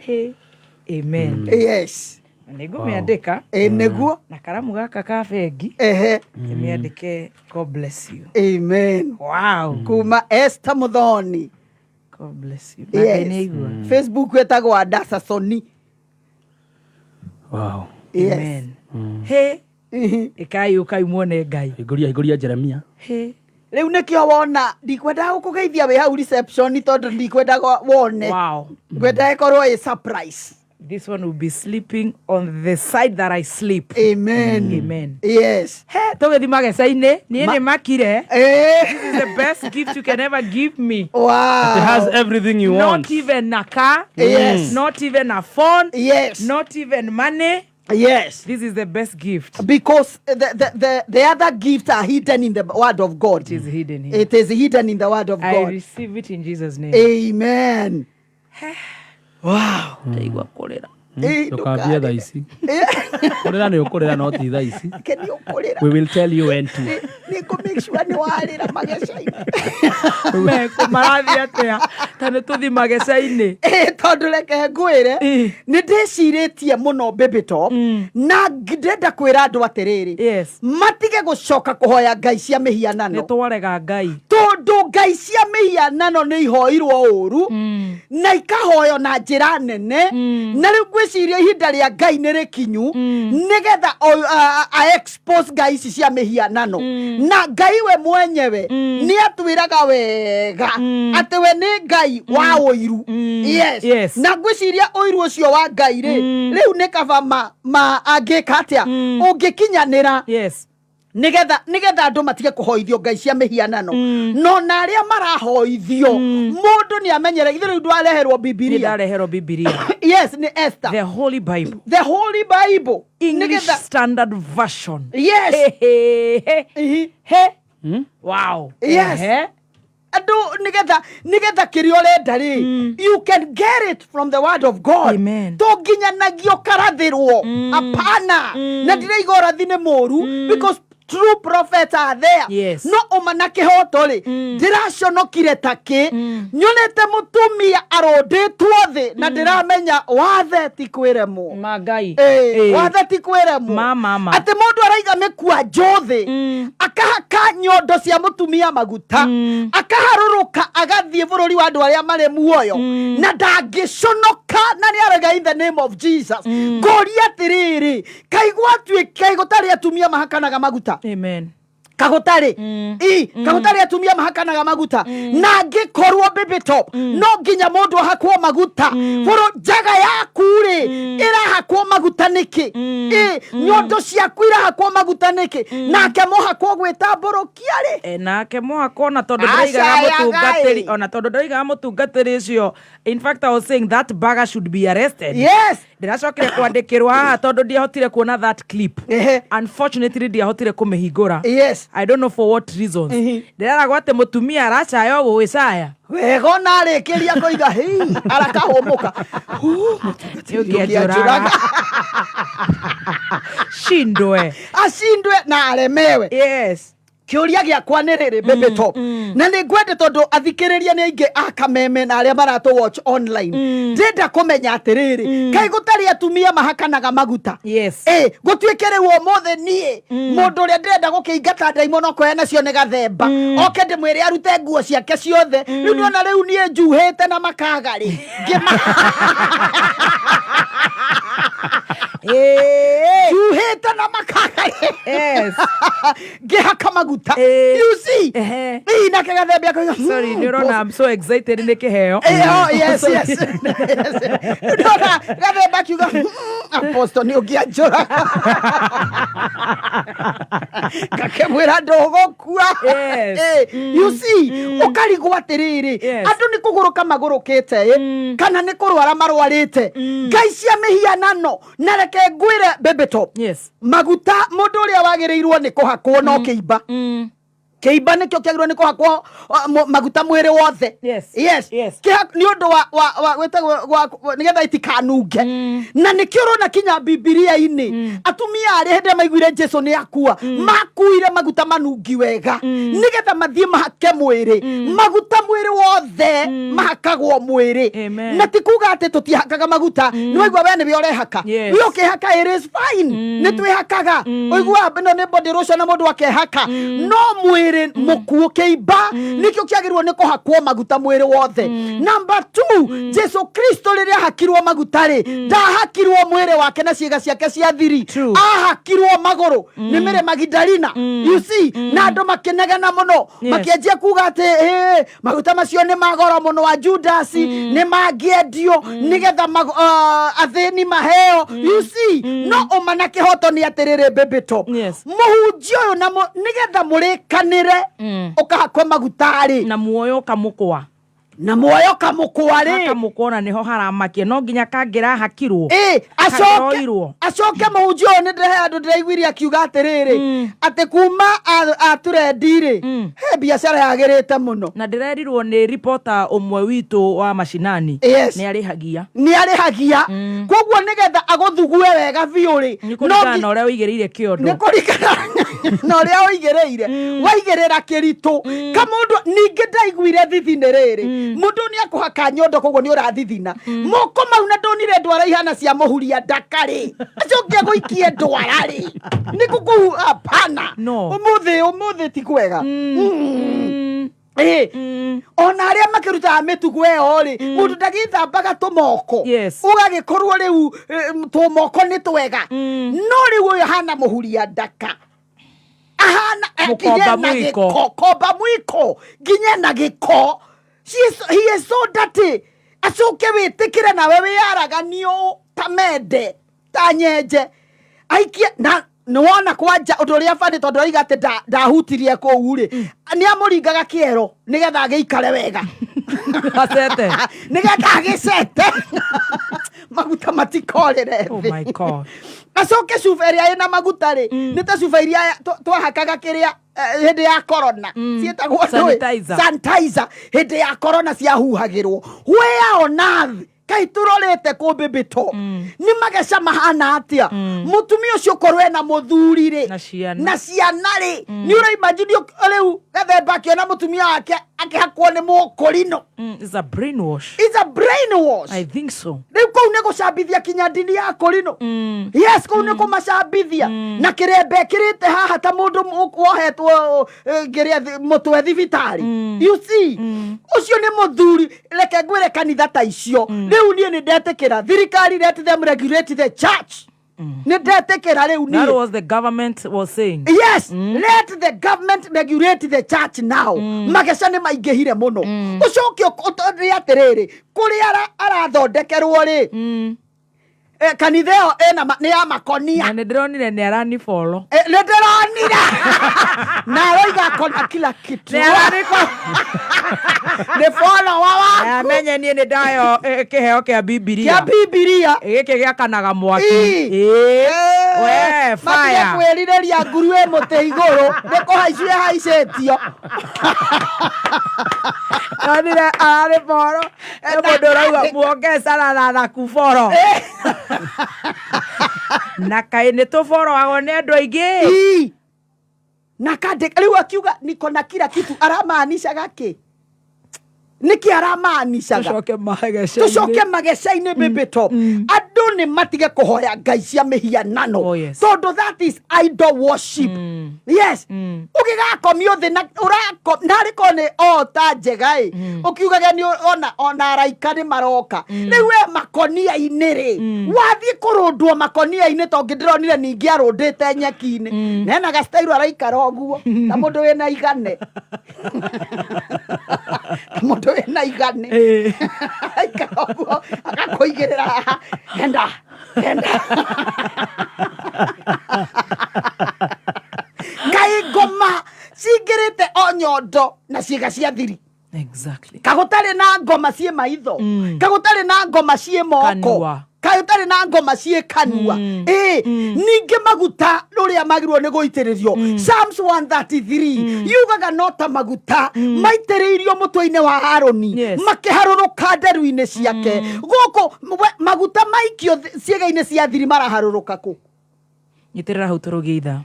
amen yes nĩngũmĩandĩka nĩguo na karamu gaka ka bengi nĩmĩandĩke God bless you amen wow kuma Esther Muthoni God bless you Facebook wetagwo Adasa Soni wow amen ĩkai muone Ngai hingũria Jeremia Riu nikio wona ndikwenda gukugeithia we hau reception tondu ndikwenda wone. Wow. Kwenda ikorwo a surprise. This one will be sleeping on the side that I sleep. Amen. Amen. Yes. Hey, togethi mageca-ini ni makire. This is the best gift you can ever give me. Wow. It has everything you want. Not even a car. Yes. Not even a phone. Yes. Not even money. Yes. This is the best gift. Because the other gifts are hidden in the word of God. It is hidden here. It is hidden in the word of I God. receive it in Jesus' name. Amen. Wow. Ndaigua kurira. Ndukambie thaa ici. Kurira ni ukurira no ti thaa ici. Keni ukurira. We will tell you when to. Niko make sure ni warira mageca-ini. Me kumarathi atia tane tuthi mageca-ini. Tondu reke ngwire ni ndiciritie muno baby top na ndenda kwira andu atiriri. Yes. Matige gucoka kuhoya ngai cia mihianano. Ni twarega ngai. Tondu ngai cia mihianano ni ihoirwo uru na ikahoyo na njira nene na riu gwiciria ihinda ria ngai ni rikinyu nigetha a expose ngai ici cia mihianano na ngai we mwenyewe ni atwiraga wega ati we ni ngai wa uiru. Yes. Na gwiciria uiru ucio wa ngai ri riu ni kaba ma angika atia ungikinyanira. Yes. Nigetha andu matige kuhoithio ngai cia mihianano no na aria marahoithio mundu ni amenyere ithiru ndwareherwo Biblia. Ndareherwo Biblia. Yes, ni Esther. The Holy Bible. The Holy Bible. English Standard Version. Yes. Wow. Yes. Adu nigetha kirio renda ri you can get it from the word of God. Amen. To nginyanagio karathirwo apana na ndireigora thine moru because true prophets are there. Yes. No omanake hotori ndiraconokire taki nyonete mutumia arodetwo thi na ndiramenya wathe ti kwiremu Magai. wathe ti kwiremu Mama. ati mundu araiga mekua njothi akahaka nyondo cia mutumia maguta akaharuruka agathie bururi wa andu aria mari muoyo na ndangiconoka na ni arega in the name of Jesus. Ngoria atiriri kaigwa gutari atumia mahakanaga maguta. Amen. Kagutari kagutari atumia mahakanaga maguta na ngikorwo baby top no nginya mundu ahakwo maguta foro jaga yaku ri irahakwo maguta niki nyondo ciaku irahakwo maguta niki nake muhakwo gwita mborokia ri nake muhakwo na tondu ndaigaga mutungatiri ona tondu ndaigaga mutungatiri ucio. In fact, I was saying that bagger should be arrested. Yes. Ndiracokire kwandikirwa haha tondu ndiahotire kuona that clip. Unfortunately ndiahotire kumihingura. Yes. I don't know for what reasons. Ndiraragwo ati mutumia aracayo gwicaya wego na rikiria koiga hii arakahumuka ukiajuraga shindwe na aremewe. Yes. Kiuria giakwa ni riri baby top na ni ngwende tondu athikiriria ni aingi akameme na aria maratu watch online ndenda kumenya atiriri kai gutari atumia mahakanaga maguta. Yes. Gutwikere wo mothe nie mundu ria ndenda gukiingata ndaimo no koya nacio ni gathemba oke ndimwire arute nguo ciake ciothe riu niona riu nie njuhite na makagari juhite na makagari. Yes. Gihaka maguta. You see? Na kagathembia ko. Sorry, I'm so excited in the keheo. Yes. Ndona gathembia kiuga apostle ni ukianjura. Gakemwira ndogokua. Yes. You see? Ukarigwa atiriri. Andu ni kuguruka magurukite kana ni kurwara marwarite. Ngai cia mihianano na reke ngwire baby top. Yes. Maguta mundu uria wagirirwo ni kuhakwo no kiiba. Kiiba nikio kiagirwo ni kuhakwo maguta mwiri wothe. Yes. Ni undu wa wetagwo nigetha itikanunge na nikio rona kinya Biblia-ini atumia ari hende maiguire Jesu ni akua makuire maguta manungi wega nigetha mathie mahake mwiri maguta mwiri wothe mahakagwo mwiri na tikuga ati tutihakaga maguta ni waigua we ni we urehaka we ukihaka it is fine ni twihakaga oigua bino ni body lotion na mundu akehaka no mwiri mwĩrĩ mũkuũ kĩimba nĩkĩo kĩagĩrĩirwo nĩ kũhakwo maguta mwĩrĩ wothe. Number 2, Jesu Kristo rĩrĩa ahakirwo maguta rĩ, ndahakirwo mwĩrĩ wake na ciĩga ciake cia thiri, ahakirwo magũrũ nĩ Mary Magdalena. You see, na andũ makĩnegena mũno makĩanjia kuga atĩ maguta macio nĩ magoro mũno wa Judas nĩ mangĩendio nĩgetha athĩni maheo. You see, no ũma na kĩhoto nĩ atĩrĩrĩ baby top, mũhunjia ũyũ na nĩgetha mũrĩkanĩre ũkahakwo maguta rĩ, na muoyo kamũkwa na muoyo kamũkwa rĩ, kamũkona nĩho haramakia, no nginya kangĩra hakirwo acoke mũhunjia ũyũ nĩ ndĩrehe andũ ndĩraiguire akiuga atĩrĩrĩ atĩ kuma atũrendi rĩ biacara yagĩrĩte mũno. Na ndĩrerirwo nĩ reporter ũmwe witũ wa mashinani nĩ arĩhagia koguo nĩgetha agũthugue wega biũ rĩ, nĩ kũringana na ũrĩa ũigĩrĩire kĩondo, nĩ kũringana na ũrĩa ũigĩrĩire waigĩrĩra kĩritũ kamũndũ. Ningĩ ndaiguire thithinĩ rĩrĩ mũndũ nĩ akũhaka nyondo koguo nĩ ũrathithina moko mau, na ndonire ndwara ihana cia mũhuria ndakarĩ acoke gũikie ndwara rĩ nĩ kuku hapana. Ũmũthĩ ti kwega. Ona arĩa makĩrutaga mĩtugo ĩyo rĩ, mũndũ ndagĩthambaga tũmoko ũgagĩkorwo rĩu tũmoko nĩ twega, no rĩu ũyũ hana mũhuria ndaka, ahana komba mwiko nginya na gĩko. He is so dirty. Acoke wĩtĩkĩre nawe wĩyaraganio ta mende ta nyenje aikie na nĩwona kwanja ũndũ ũrĩa bani tondũ oiga atĩ ndahutirie kũu rĩ, nĩ amũringaga kĩero nĩgetha agĩikare wega nĩgetha agĩcete maguta matikorere thĩ. Acoke cuba ĩrĩa ĩna maguta rĩ nĩ ta cuba iria twahakaga kĩrĩa hĩndĩ ya corona ciĩtagwo sanitizer hĩndĩ ya corona ciahuhagĩrwo. Where on earth kai turorete kũ baby to nĩ Magecha mahana atia mũtumia ũcio korwe na mũthuri rĩ na ciana rĩ, nĩ ũraimagine rĩu gathemba akĩona mũtumia wake akĩhakwo nĩ mũkũrino. It's a brainwash. I think so. Rĩu kũu nĩ gũcambithia kinya ndini ya kũrino. Yes, kũu nĩ kũmacambithia na kĩrembe kĩrĩte haha ta mũndũ wohetwo mũtwe thibitarĩ. You see, ũcio nĩ mũthuri. Reke ngwĩre kanitha ta icio rĩu niĩ nĩ ndetĩkĩra thirikari let them regulate the church. That was the government was saying. Yes, let the government regulate the church now. Mageca nĩ maingĩhire mũno. Ũcoke ũtondĩ atĩrĩrĩ kũrĩa arathondekerwo rĩ kanitha ĩyo nĩ ya makonia. Na nĩ ndĩronire nĩ arani follow. Nĩ ndĩronire na aroiga akona kila kitu. Nĩ follow wa amenye niĩ nĩ ndayo kĩheo kĩa Bibilia. Gĩkĩ gĩakanaga mwaki. We fire. Kwĩrirĩria nguruwe mũtĩ igũrũ nĩ kũhaicio haicĩtio. Nonire arĩ follow. Mũndũ ũrauga muongeza na thaku follow. Na kaĩ nĩ tũborowagwo nĩ andũ aingĩ na kandĩka rĩu akiuga niko na kila kitu aramaanishaga kĩ? Niki aramaanishaga tucoke Mageca-inĩ baby top. Andũ nĩ matige kũhoya ngai cia mĩhianano tondũ that is idol worship. Yes, ũgĩgakomio thĩ na narĩko nĩ ota njega ũkiugaga nĩ ona araika nĩ maroka rĩu makonia-inĩ rĩ wathiĩ kũrũndwo makonia-inĩ tondũ ndĩronire ningĩ arũndĩte nyeki-inĩ na ena gastairo araikara ũguo na mũndũ wĩna igane mũndũ wĩna igane araikara ũguo agakũigĩrĩra henda ngai ngoma cingĩrĩte o nyondo na ciĩga cia thiri. Exactly. Kagũtarĩ na ngoma ciĩ maitho kagũtarĩ na ngoma ciĩ moko kagũtarĩ na ngoma ciĩ kanua. Ningĩ maguta rũrĩa magĩrĩirwo nĩ gũitĩrĩrio Psalms 133 yugaga no ta maguta maitĩrĩirio mũtwe-inĩ wa Haroni makĩharũrũka nderu-inĩ ciake. Gũkũ maguta maikio ciĩga-inĩ cia thiri maraharũrũka kũ? Nyitĩrĩra hau tũrũgie ithaa.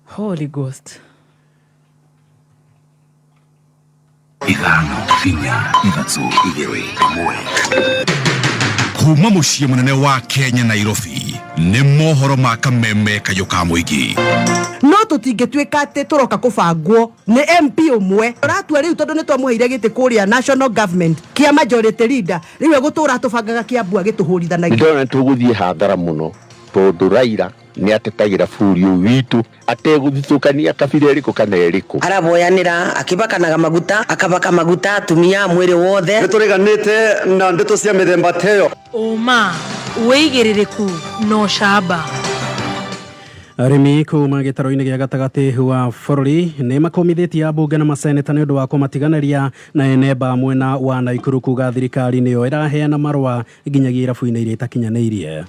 Holy Ghost. Igano, finya, igatsu, igere, moe. kuma muciĩ munene wa Kenya Nairobi nĩ mohoro ma kameme kayo ka mũingĩ. No tũtingĩtuĩka atĩ tũroka kũbangwo nĩ MP ũmwe ũratua rĩu tondũ nĩ twamũheire gĩtĩ kũrĩa national government kĩa majority leader rĩu gũtũra tũbangaga Kiambu agĩtũhũrithanagia. Ndona tũgũthiĩ hathara mũno tondũ Raila nĩ atetagĩra bũrũri ũyũ witũ ategũthitũkania kabira ĩrĩkũ kana ĩrĩkũ. Araboyanĩra akĩbakanaga maguta akabaka maguta atumia mwĩrĩ wothe. Nĩ tũreganĩte na ndeto cia mĩthemba teyo. Ũma wĩigĩrĩrĩku no camba. Arĩmi kuma gĩtaro-inĩ gĩa gatagatĩ wa bũrũri nĩ makomithĩtie ambunge na maseneta nĩ ũndũ wa kũmatiganĩria na enemba mwena wa Naikuru kuga thirikari nĩyo ĩraheana marũa nginyagia irabu-inĩ iria itakinyanĩirie.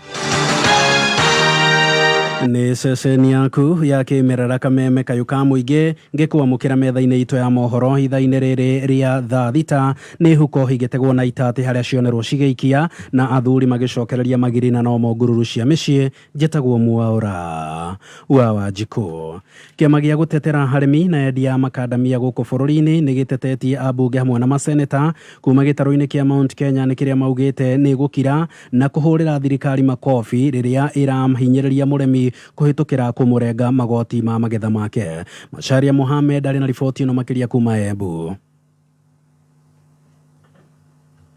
Nĩ ceceni yaku ya kĩmerera kameme kayo ka mũingĩ ngĩkwamũkĩra metha-inĩ itũ ya mohoro itha-inĩ rĩrĩ rĩa thaa thita nĩ huko higĩtegwo na itatĩ harĩa cionerwo cigĩikia na athuri magĩcokereria magiri na no ngururu cia mĩciĩ njĩtagwo Mwaũra wa Wanjikũ. Kĩama gĩa gũtetera arĩmi na endia makandamia gũkũ bũrũri-inĩ nĩ gĩtetetie ambunge hamwe na maseneta kuma gĩtaro-inĩ kĩa Mount Kenya nĩ kĩrĩa maugĩte nĩ gũkira na kũhũrĩra thirikari makobi rĩrĩa ĩramhinyĩrĩria mũrĩmi kuhitukira kumurenga magoti ma magetha make. Macharia Mohamed arĩ na riboti ĩno makĩria kuma Embu.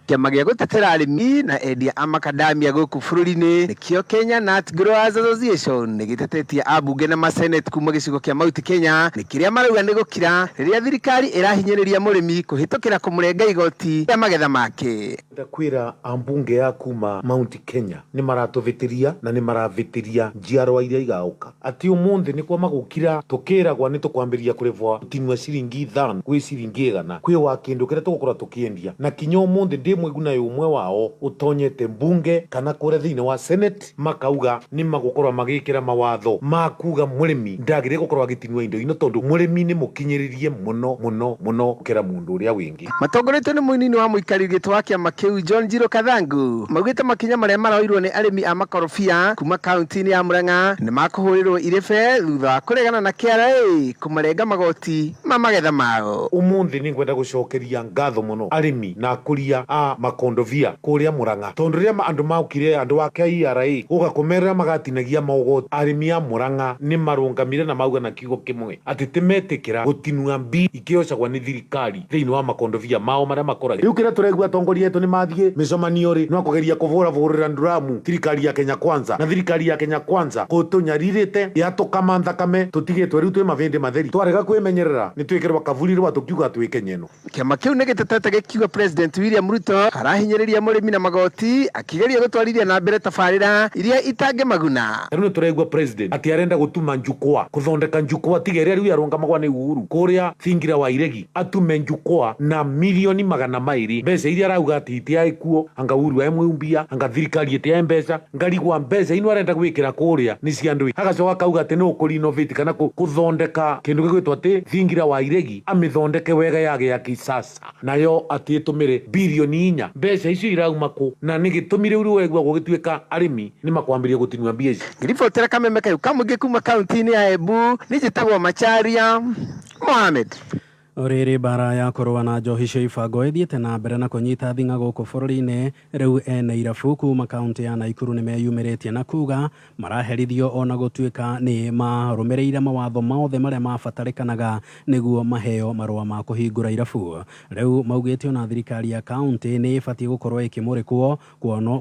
Kĩama gĩa gũtetera arĩmi na endia a makadamia gũkũ bũrũri-inĩ nĩkĩo Kenya Nut Growers Association nĩ gĩtetetie ambunge na maseneti kuma gĩcigo kĩa Mount Kenya nĩ kĩrĩa marauga nĩ gũkira rĩrĩa thirikari ĩrahinyĩrĩria mũrĩmi kũhĩtũkĩra kũmũrenga igoti rĩa magetha make. Ndakwĩra ambunge ya kuma Mount Kenya nĩ maratũvĩtĩria na nĩ maravĩtĩria njiarwa iria igauka atĩ ũmũthĩ nĩ kwa magũkira tũkĩragwa nĩ tũkwambĩria kũrĩvwa tinwa ciringi 5 gwĩ ciringi 100 kwĩ wa kĩndũ kĩrĩa tũgũkorwo tũkĩendia na kinya ũmũthĩ mwiguna yumwe wao utonyete mbunge kana kũrĩa thĩinĩ wa senate makauga nĩ magũkorwo magĩkĩra mawatho makuga mũrĩmi ndagĩrĩire gũkorwo agĩtinua indo ino tondũ mũrĩmi nĩ mũkinyĩrĩrie mũno gũkĩra mũndũ ũrĩa wĩngĩ. Matongoretio nĩ mũnini wa mũikarĩri gĩtĩ wa kĩama kĩu John Njiro Kathangu maugĩte makinya marĩa maroirwo nĩ arĩmi a makorobia kuma kaunti-inĩ ya Murang'a nĩ makũhũrĩrwo irebe thutha wa kũregana na KRA kũmarenga magoti ma magetha mao. Ũmũthĩ nĩ ngwenda gũcokeria ngatho mũno arĩmi na akũria a makondovia kũrĩa Murang'a tondũ rĩrĩa andũ maukire andũ wa KRA gũgakomerera magatinagia mogoti arĩmi a Murang'a nĩ marũngamire na mauga na kiugo kĩmwe atĩ timetĩkĩra gũtinua mbi ikĩocagwa nĩ thirikari thĩinĩ wa makondovia mao marĩa makoraga. Rĩu kĩrĩa tũraigua atongoria etũ nĩ mathiĩ mĩcemanio rĩ no kũgeria kũvũrĩra nduramu thirikari ya Kenya Kwanza na thirikari ya Kenya Kwanza kũtũnyarirĩte yatũkama thakame tũtigĩtwe rĩu twĩ mavĩndĩ matheri twarega kwĩmenyerera nĩ twĩkĩrwa kavulirwa tũkiuga twĩke nyeno. Kĩama kĩu nĩ gĩtetete gĩkiuga President William Ruto arahinyĩrĩria mũrĩmi na magoti akĩgeria gũtwarithia na mbere tabarĩra iria itange maguna. Rĩu nĩ tũraigua president atĩ arenda gũtuma njukwa kũthondeka njukwa tigeria rĩu arũngamagwa nĩ Uhuru kũrĩa Thingira wa Iregi atume njukwa na milioni 200 mbeca iria arauga atĩ itiaikuo anga Uhuru emwĩumbia anga thirikari ĩtia mbeca ngarigwa mbeca ino arenda gwĩkĩra kũrĩa nĩ cia andũ agacoka akauga atĩ no kũrenovate kana kũthondeka kĩndũ gĩgwĩtwo atĩ Thingira wa Iregi amĩthondeke wega yage ya kisasa nayo atĩ ĩtũmĩre bilioni 4 mbeca icio irauma kũ na nĩ gĩtũmire ũrĩa wegwa gũgĩtuĩka arĩmi nĩ makwambĩrĩria gũtinua mbia ici. Ngiribotera kameme kayo kamũingĩ kuma kaunti-inĩ ya Embu nĩ njĩtagwo Macharia Mohamed. Rĩrĩ bara ya kũrũa na njohi cia ibango ĩthiĩte na mbere na kũnyita thing'a gũkũ bũrũri-inĩ rĩu ene irabu kuma kaunti ya Naikuru nĩ meyumĩrĩtie na kuga maraherithio ona gũtuĩka nĩ marũmĩrĩire mawatho mothe marĩa mabatarĩkanaga nĩguo maheo marũa ma kũhingũra irabu. Rĩu maugĩte ona thirikari ya kaunti nĩ ĩbatiĩ gũkorwo ĩkĩmũrĩkwo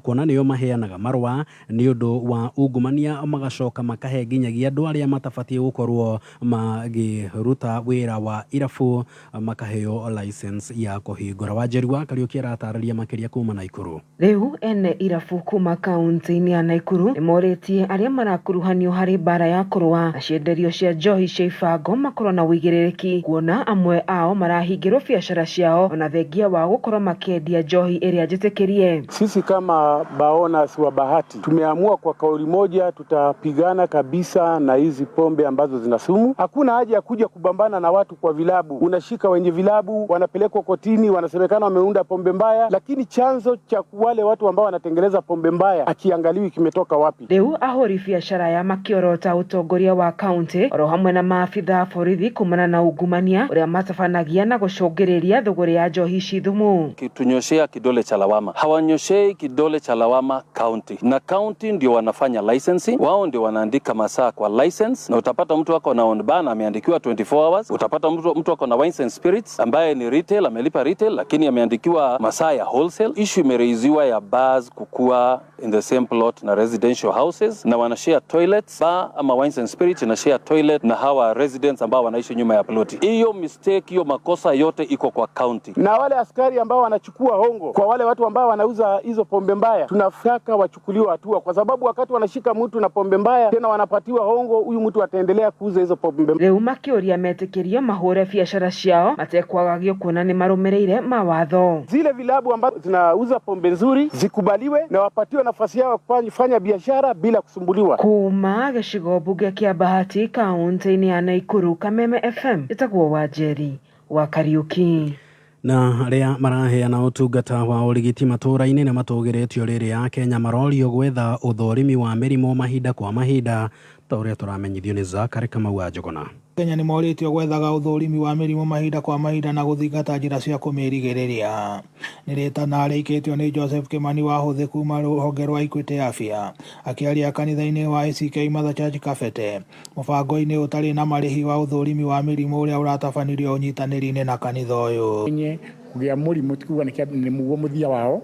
kuona nĩyo maheanaga marũa nĩ ũndũ wa ungumania magacoka makahe nginyagia andũ arĩa matabatiĩ gũkorwo magĩruta wĩra wa irabu makaheo license ya kũhingũra. Wanjĩrua Kariuki aratarĩria makĩria kuma Naikuru. Rĩu ene irabu kuma kaunti-inĩ ya Naikuru nĩmorĩtie arĩa marakuruhanio harĩ bara ya kũrũa na cienderio cia njohi cia ibango makorwo na wĩigĩrĩrĩki kuona amwe ao marahingĩrwo biacara ciao ona thengia wa gũkorwo makĩendia njohi ĩrĩa njĩtĩkĩrie. Sisi kama baonas wa Bahati tumeamua kwa kauli moja tutapigana kabisa na hizi pombe ambazo zina sumu. Hakuna haja ya kuja kubambana na watu kwa vilabu. unashika wenye vilabu, wanapelekwa kotini, wanasemekana wameunda pombe mbaya, lakini chanzo cha wale watu ambao wanatengeneza pombe mbaya akiangaliwi kimetoka wapi. Leo ahori biashara ya makiorota utongoria wa county oro hamwe na maafitha borithi kumana na ugumania uria matafanagia na gucungireria thogore ya njohi cithumu. Tunyoshea kidole cha lawama, hawanyoshei kidole cha lawama county, na county ndio wanafanya licensing, wao ndio wanaandika masaa kwa license, na utapata mtu wako na on bar ameandikiwa 24 hours, utapata mtu wako na wines and spirits ambaye ni retail, amelipa retail lakini ameandikiwa masaa ya wholesale. Issue imereiziwa ya bars kukua in the same plot na residential houses, na wanashare toilets. Bar ama wines and spirits na share toilet na hawa residents ambao wanaishi nyuma ya ploti. Hiyo mistake, hiyo makosa yote iko kwa county. Na wale askari ambao wanachukua hongo kwa wale watu ambao wanauza hizo pombe mbaya, tunafaka wachukuliwe hatua, kwa sababu wakati wanashika mtu na pombe mbaya tena wanapatiwa hongo, huyu mtu ataendelea kuuza hizo pombe. Leo makioria metekeria mahore biashara ciao matekwagagio kuona ni marumireire mawatho. Zile vilabu ambazo zinauza pombe nzuri zikubaliwe na wapatiwe nafasi yao kufanya biashara bila kusumbuliwa. Kuma gicigo bunge kia Bahati kaunti-ini ya Nakuru, Kameme FM itagwo Wanjeri wa Kariuki. Na aria maraheana utungata wa urigiti matura-ini na matugiretio riri ya Kenya marorio gwetha uthorimi wa mirimo mahinda kwa mahinda ta uria turamenyithio ni Zakari Kamau Njogona. Kenya ni moritio gwethaga uthorimi wa mirimo mahinda kwa mahinda na guthingata njira cia kumirigereria. Niretana arikitio ni Joseph Kimani wa Huthe kuma ruhonge rwa Equity Afya akiaria kanitha-ini wa ACK Mother Church Kabete mubango-ini utari na marihi wa uthorimi wa mirimo uria uratafanirio unyitaniri-ini na kanitha uyu. Nye kugia murimu tikuga ni mugo muthia wao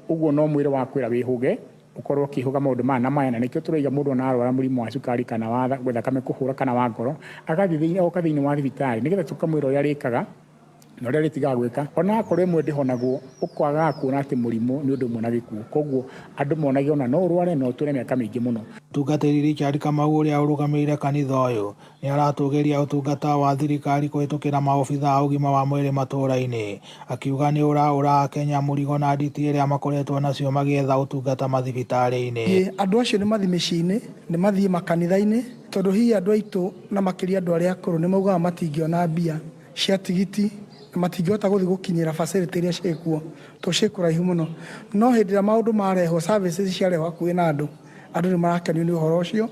uguo no mwire wa kwira wihuge ukorwo kihuga maundu mana maya, na nikio turaiga mundu na arwara murimu wa cukari kana wa thakame kuhura kana wa ngoro agathi thiini wa thibitari nigetha tukamwira uria rikaga na uria ritiga gwika ona akorwo imwe ndihonagwo ukwaga kuona ati murimu ni undu mwe na gikuo, koguo andu monagio na no urware no ture miaka mingi muno. Tungatiri Richard Kamau uria urugamire kanitha uyu ni aratugeria utungata wa thirikari kuhitukira maofitha a ugima wa mwiri matura-ini, akiuga ni ura Kenya murigo na nditi iria makoretwo nacio magietha utungata mathibitari-ini. Andu acio ni mathi micini ni mathi makanitha-ini tondu hi andu aitu na makiria andu aria akuru ni maugaga matingiona mbia cia tigiti matingihota guthi gukinyira facility iria ciekuo to cikuraihu muno, no hindi ya maundu mareho services ciareho akuhi na andu ni marakenio ni uhoro ucio.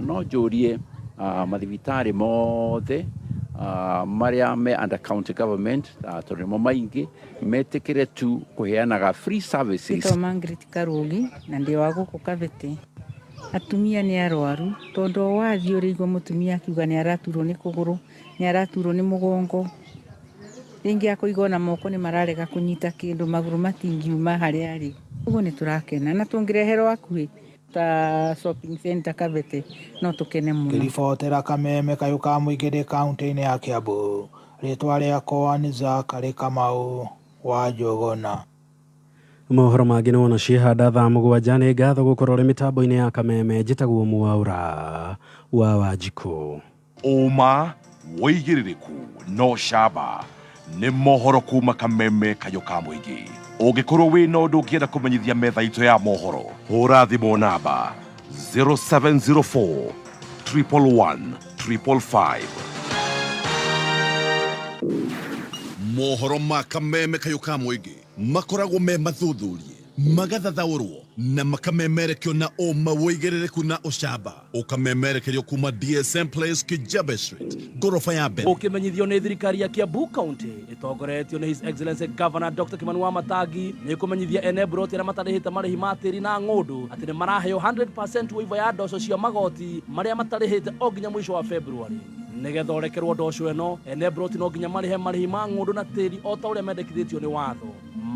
No njurie mathibitari mothe maria me under county government tondu mo maingi metikire tu kuheanaga free services. Ito Margaret Karugi na ndio wa guku Kabete. Atumia ni arwaru tondu wathi urigwo mutumia akiuga ni araturwo ni kuguru, ni araturwo ni mugongo, ringi akuigwa na moko ni mararega kunyita kindu, maguru matingiuma haria ari. Uguo ni turakena na tungireherwo akuhi ta shopping center Kabete no tukene muno. Kiribotera Kameme Kayuka Muigiri kaunti-ini ya Kiambu, ritwa riakwa ni Zakari Kamau wa Njogona. Mohoro mangĩ nĩ wona ciĩhanda thaa mũgwanja nĩ ngatho gũkorwo rĩ mĩtambo-inĩ ya Kameme njĩtagwo Mwaura wa Wanjikũ. Ũma wĩigĩrĩrĩku no camba nĩ mohoro kuma Kameme Kayuka Mũingĩ. Ũngĩkorwo wĩna ũndũ ũngĩenda kũmenyithia metha itũ ya mohoro, hũra thimũ namba 0704 111 555. Mohoro ma Kameme Kayuka Mũingĩ makoragwo me mathuthurie, magathathaũrwo na makamemerekio na ũma wĩigĩrĩrĩku na ũcamba. Ũkamemerekerio kuma DSM Place Kijabe Street, ngorofa ya mbere. Ũkĩmenyithio nĩ thirikari ya Kiambu County ĩtongoretio nĩ His Excellency Governor Dr. Kimani wa Matangi nĩ kũmenyithia ene Broti arĩa matarĩhĩte marĩhi ma tĩri na ng'ũndũ atĩ nĩ maraheo 100% waiver ya ndoco cia magoti marĩa matarĩhĩte o nginya mũico wa February. Nigetha ũrekerwo ndoco ĩno, ene Broti no nginya marĩhe marĩhi ma ng'ũndũ na tĩri o ta ũrĩa mendekithĩtio nĩ watho.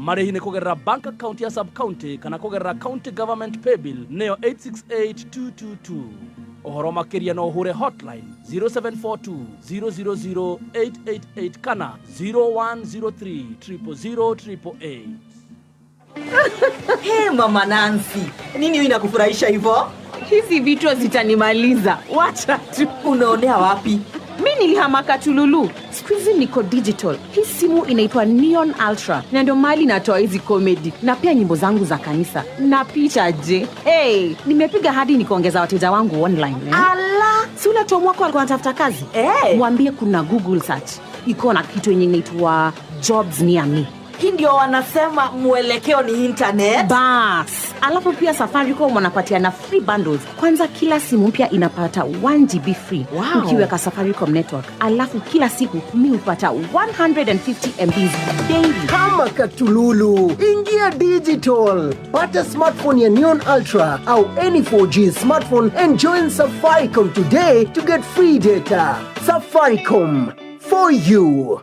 Marĩhi nĩ kũgerera bank account ya sub county kana kũgerera county government pay bill nĩyo 868222. Ũhoro makĩria no ũhũre hotline 0742 000 888 kana 0103 000 888. Hey Mama Nancy, nini inakufurahisha hivyo? Hizi vitu zitanimaliza. Wacha tu. Unaonea wapi? Mimi nilihamaka Tululu. Siku hizi niko digital. Hii simu inaitwa Neon Ultra. Na ndio mali natoa hizi comedy. Na pia nyimbo zangu za kanisa. Na picha je. Hey, nimepiga hadi nikaongeza wateja wangu online. Ala, si ule Tom wako alikuwa anatafuta kazi? Mwambie kuna Google search. Iko na kitu yenye inaitwa jobs near me. Hii ndio wanasema mwelekeo ni internet. Bas. Alafu pia Safaricom wanapatia na free bundles. Kwanza kila simu mpya inapata 1 GB free. Wow. Ukiweka Safaricom network. Alafu kila siku mimi upata 150 MB daily. Kama Katululu, ingia digital. Pata smartphone ya Neon Ultra au any 4G smartphone and join Safaricom today to get free data. Safaricom, for you.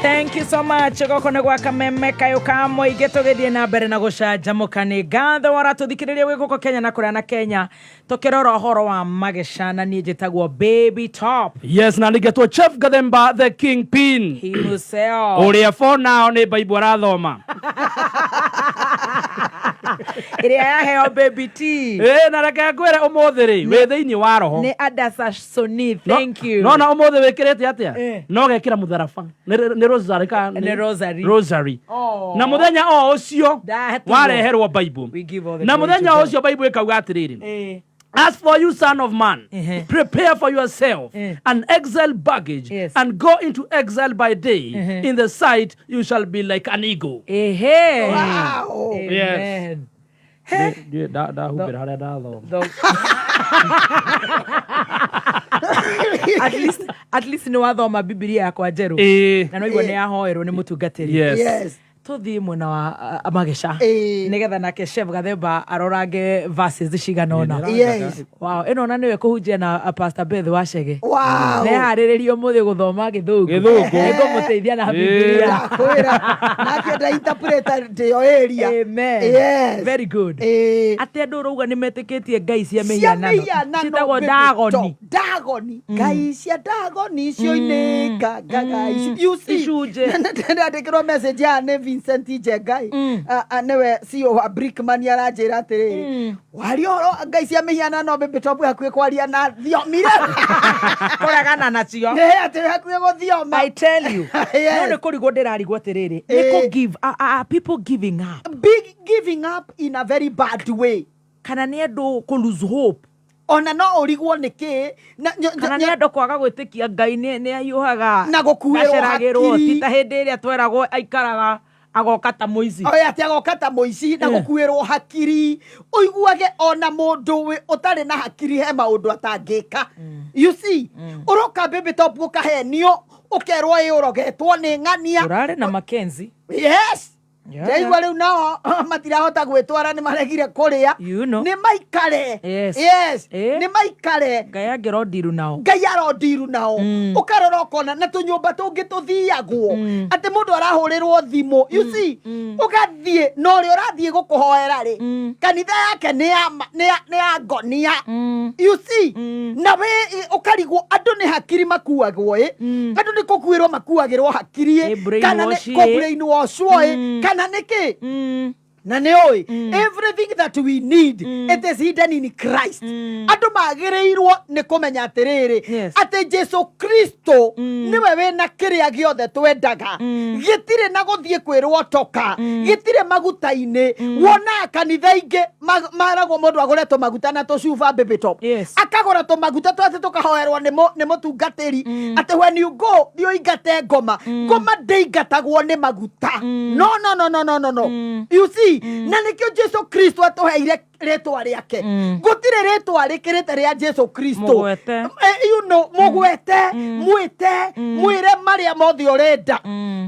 Thank you so much. Gokone gwa kameme kayo kamo igetogethie na mbere na gucanjamuka ni ngatho waratuthikiriria wi guko Kenya na kuria na Kenya tukirora horo wa Magecha na nie njitagwo Baby Top. Yes, na nigetwo Chef Gathemba the Kingpin. Himuseo. Uria for now ni Bible arathoma. Iria yaheo Baby T. Na reke ngwire umuthiri we thiini wa roho. Ni Adasa Soni, thank you. No na umuthi wikirite atia? No gekira mutharafa. Ni rosary ka ni rosary. Rosary. Na muthenya o ucio wareherwo Bible. Na muthenya o ucio Bible ikauga atiriri. As for you, son of man, prepare for yourself an exile baggage and go into exile by day. In the sight, you shall be like an eagle. Wow. Yes. Hey. At least no wathoma Biblia yakwa njeru. Na no igwa ni yahoerwo ni mutungatiri. Yes. Tuthi mwena wa Magecha nigetha nake Chef Gathemba arorange verses ciganona. Yes. Wow, eno na niwe kuhunjia na Pastor Beth Wachege. Wow. Ne hariririo muthi guthoma githungu. Ego muteithia na Biblia. Kwira nake da interpreter de area. Amen. Yes. Very good. Ate andu ruga ni metiketie ngai cia mehianano. Citagwo Dagoni. Dagoni. Ngai cia Dagoni cio ineka guys. You see. Ndandikirwo message ya ne Vincent Jegai newe CEO wa Brickman aranjira atiriri wari oro ngai cia mehiana no Baby Top hakwe kwaria na thiomire koragana nacio ate hakwe guthioma. I tell you no ne kurigo ndirarigwo atiriri niko give people giving up, giving up in a very bad way, kana ni andu ku lose hope ona no urigwo niki kana ni andu kwaga gwitikia ngai ni ayuhaga na gukuirwo tita hindi iria tweragwo aikaraga agoka ta muici ati agoka ta muici na gukuirwo hakiri uiguage ona mundu we utari na hakiri he maundu atangika. You see uroka Baby Top gukahenio ukerwo urogetwo ni ng'ania urare na Mackenzie. Yes. Jaigwa riu nao matirahota gwitwara ni maregire kuria ni maikare. Yes. Ni maikare ngai agirondiru nao ukarora ukona na tunyumba tungi tuthiagwo ati mundu arahurirwo thimu. You see ugathie no ri urathie gukuhoera ri kanitha yake ni ya ngonia. You see na we ukarigwo andu ni hakiri makuagwo andu ni kukwirwo makuagirwo hakiri kana ni brainwashwo kana niki na neoi everything that we need it is hidden in Christ. Andu magireirwo ni kumenya atiriri ati Jesu Kristo niwe wena kiria giothe twendaga gitire na guthie kwirwo toka gitire maguta-ini wona kanitha inge maragwo mundu agoretwo maguta na tucuba Baby Top akagora to maguta twate tukahoerwo ni mutungatiri ati when you go dio ingate ngoma ndeigatagwo ni maguta. No. You see na nikio Jesu Kristo atuheire retwa riake gutire retwa rikirite ria Jesu Kristo mugwete mwire maria mothe urenda.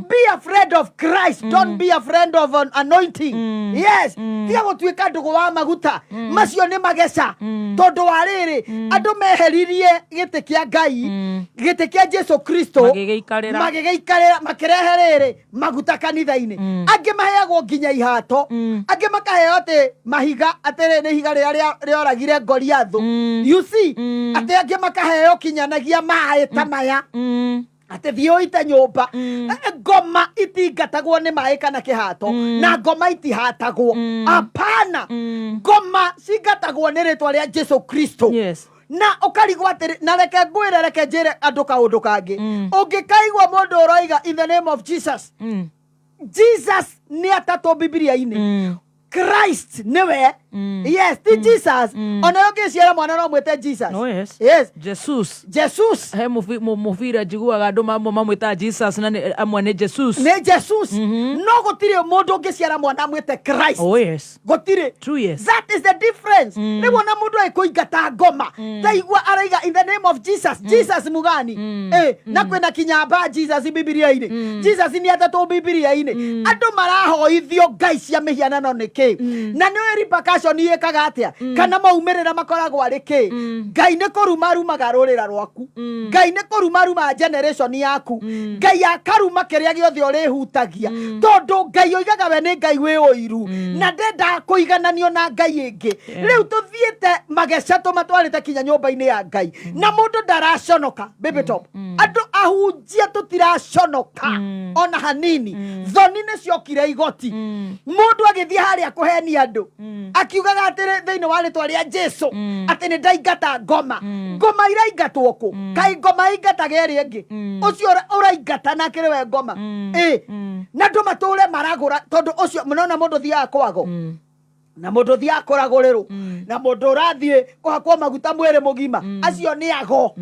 Be a friend of Christ. Don't be a friend of an anointing. Yes. Tia gutuika ndugu wa maguta macio ni Magecha tondu wa riri andu meheririe gite kia ngai gite kia Jesu Kristo magigeikarira makireherere maguta kanitha-ini angi maheagwo nginya ihato angi makaheo ati mahiga ati atere nĩ higa rĩrĩa rĩoragire Goliath. You see, ate angĩ makaheo kinyanagia maĩ ta maya. Ate thiĩ ite nyũmba. Ngoma itingatagwo nĩ maĩ kana kĩhato, na ngoma itihatagwo. Apana, ngoma cingatagwo nĩ rĩtwa rĩa Jesu Kristo. Yes. Na ukarigwa atĩrĩ, na reke ngwĩre, reke njĩre andũ kaũndũ kangĩ. Ũngĩkaigua mũndũ ũroiga in the name of Jesus, Jesus nĩ atatũ Biblia-inĩ. Christ niwe. Yes, ti Jesus. Ona ũngĩciara mwana no mwĩte Jesus. No, yes. Yes. Jesus. He mũbira njiguaga andũ mamwĩta Jesus na amwe nĩ Jesus. Nĩ Jesus. No gũtirĩ mũndũ ũngĩciara mwana mwĩte Christ. Oh yes. Gũtirĩ. True, yes. That is the difference. Rĩu ona mũndũ ekũingata ngoma. Taigua araiga in the name of Jesus. Jesus mugani. Na kwĩna kinyamba Jesus Biblia-inĩ. Jesus nĩ atatũ Biblia-inĩ. Andũ marahoithio ngai cia mĩhianano nĩkĩ? Na nĩ repercussion yekaga atia? Kana maumĩrĩra makoragwo arĩ kĩ? Ngai nĩ kũrumarumaga rũrĩra rwaku. Ngai nĩ kũrumaruma generation yaku. Ngai akaruma kĩrĩa gĩothe ũrĩhutagia. Tondũ Ngai oigaga we nĩ Ngai wĩ ũiru. Na ndenda kũigananio na Ngai ĩngĩ. Rĩu tũthiĩte Magecha tũmatwarĩte kinya nyũmba-inĩ ya Ngai. Na mũndũ ndaraconoka, baby top. Andũ ahunjia tũtiraconoka ona hanini. Thoni nĩ ciokire igoti. Mũndũ agĩthiĩ harĩa kũhenia andũ. Akiugaga atĩrĩ thĩinĩ wa rĩtwa rĩa Jesu atĩ nĩ ndaingata ngoma. Ngoma iraingatwo kũ? Kaĩ ngoma ingataga ĩrĩ ĩngĩ? Ũcio ũraingata na kĩrĩ we ngoma. Na andũ matũre maragũra tondũ ũcio mũnona mũndũ thiaga kwago. Na mũndũ thiaga kũragũrĩrwo. Na mũndũ ũrathiĩ kũhakwo maguta mwĩrĩ mũgima. Acio nĩ ago.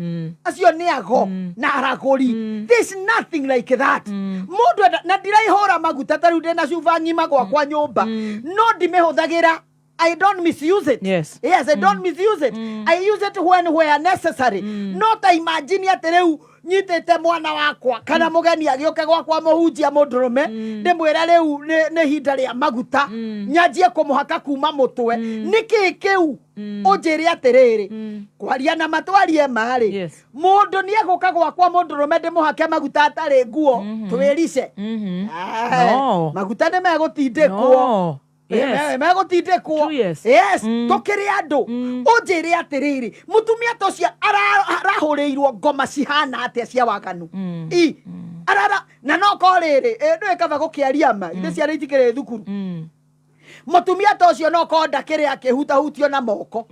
Acio nĩ ago na aragũri. There's nothing like that. Mũndũ na ndiraihũra maguta tarĩu ndĩna cuba ng'ima gwakwa nyũmba. No ndimĩhũthagĩra. I don't misuse it. Yes. Yes, I don't misuse it. I use it where necessary. Not imagine atĩ rĩu nyitĩte mwana wakwa kana mũgeni agĩũke gwakwa mũhunjia mũndũrũme ndĩmwĩra rĩu nĩ hinda rĩa maguta nyanjie kũmũhaka kuma mũtwe. Nĩkĩ kĩu? Ũnjĩre atĩrĩrĩ, kwaria na matwarie marĩ. Mũndũ nĩ egũka gwakwa mũndũrũme ndĩmũhake maguta atarĩ nguo twĩrice. Maguta nĩ megũtindĩkwo. Megũtindĩkwo. Yes, tũkĩrĩ andũ. Ũnjĩre atĩrĩrĩ, mũtumia ta ũcio arahũrĩirwo ngoma cihana atĩa cia waganu. Na no ko rĩrĩ nĩ kaba gũkĩaria ma indo cia itikĩrĩ thukuru. Mũtumia ta ũcio no ko ndakĩrĩ akĩhutahutio na moko. Ko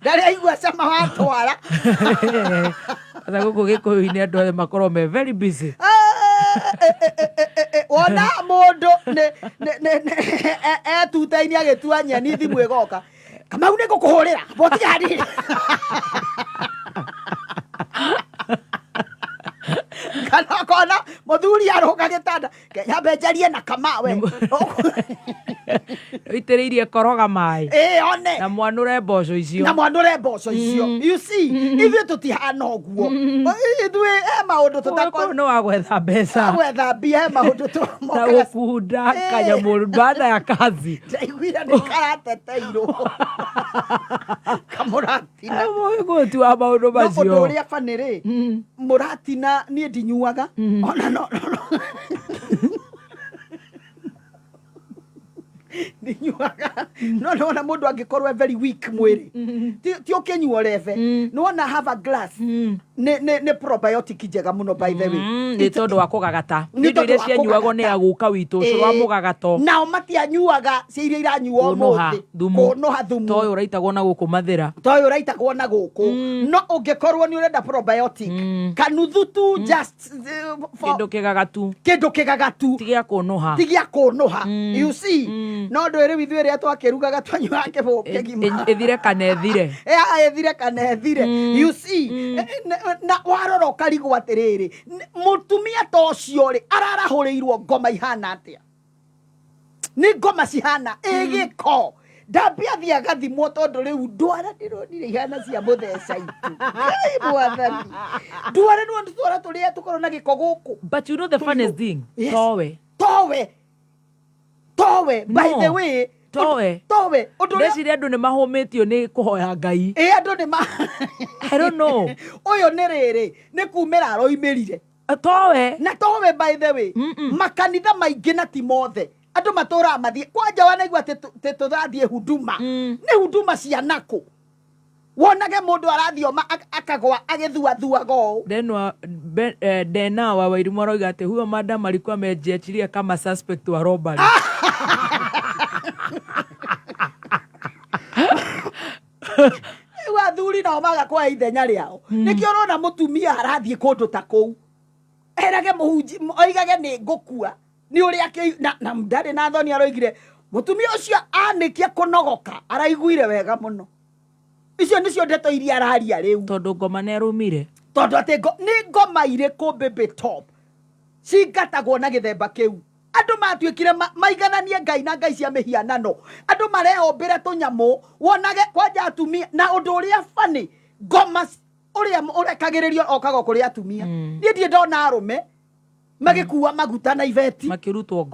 ndarĩ aigua cama watwara. Atha gũkũ Gĩkũyũ-inĩ andũ makorwo me very busy. Wona mũndũ etuta-inĩ agĩtua nyeni thimũ ĩgoka. Kamau nĩ ngũkũhũrĩra. Botiga harĩ. Kana kona mũthuri aroka gĩtanda. Nyambe njarie na Kamawe. Itĩrĩirie koroga maĩ. One. Na mwanũre mboco icio. You see, ithuĩ tũtihana ũguo. Ithuĩ maũndũ tũtakora. No wagwetha mbeca. Gwetha mbia he maũndũ tũmoka. Na gũbunda kanyamũ baada ya kazi. Ndaiguire nĩ karateteirwo. Kamũratina. Gũtua maũndũ macio. No ũndũ ũrĩa banĩrĩ. Mũratina niĩ ndinyuaga. Ona no. Ninyuaga. No nona mũndũ angĩkorwo very weak mwĩrĩ. Ti ũkĩnyua rebe. Nona have a glass. Nĩ probiotic njega mũno by the way. Nĩ tondũ wa kũgagata. Indo iria cianyuagwo nĩ agũka witũ ũcũrũ wa mũgagato. Nao matianyuaga cia iria iranyuo ũmũthĩ. Kũnoha thumu. Toyo ũraitagwo na gũkũ mathĩra. Toyo ũraitagwo na gũkũ. No ũngĩkorwo nĩ ũrenda probiotic. Kanuthu tu just kĩndũ kĩgagatu. Kĩndũ kĩgagatu. Ti gĩa kũnoha. Ti gĩa kũnoha. You see. No ndwĩrĩ ithuĩ rĩa twakĩrugaga twanyuaga kĩgima. Ethire kana ethire. Ethire kana ethire. You see. Na warora ũkarigwo atĩrĩrĩ. Mũtumia ta ũcio rĩ ararahũrĩirwo ngoma ihana atĩa. Nĩ ngoma cihana ĩgĩko. Ndambia thia gathimwo tondũ rĩu ndwara ndĩronire ihana cia mũtheca itu. Mwathani. Ndwara nĩ twara tũrĩa tũkorwo na gĩko gũkũ. But you know the funniest thing? Towe. By the way. Towe. Ndeciria andũ nĩ mahũmĩtio nĩ kũhoya Ngai. Andũ nĩ I don't know. Ũyũ nĩ rĩrĩ nĩ kumĩra aroimĩrire. Towe. Na towe by the way. Makanitha maingĩ na ti mothe. Andu matura mathie kwanja wanaigua te tuthathie huduma ni huduma cia nako wonage mundu arathioma akagwa agithua go Dena wa Wairimu aroiga ati huyo madam alikuwa amejiachilia kama suspect wa robbery. Wathuri nao magakwa ithenya riao nikio rona mutumia arathie kundu ta kou erage muhunji oigage ni ngukua ni uria na ndari na thoni aroigire mutumia ucio anikia kunogoka araiguire wega muno. Icio nicio ndeto iria araria riu tondu ngoma nerumire tondu ati ni ngoma ire ku baby top cingatagwo na githemba kiu. Andu matuikire maigananie ngai na ngai cia mihianano. Andu mareombire tunyamu wonage kwanja atumia na undu uria fani ngoma uria kagiririo okaga kuri atumia. Ni ndie ndona arume magikuwa maguta na iveti makirutwo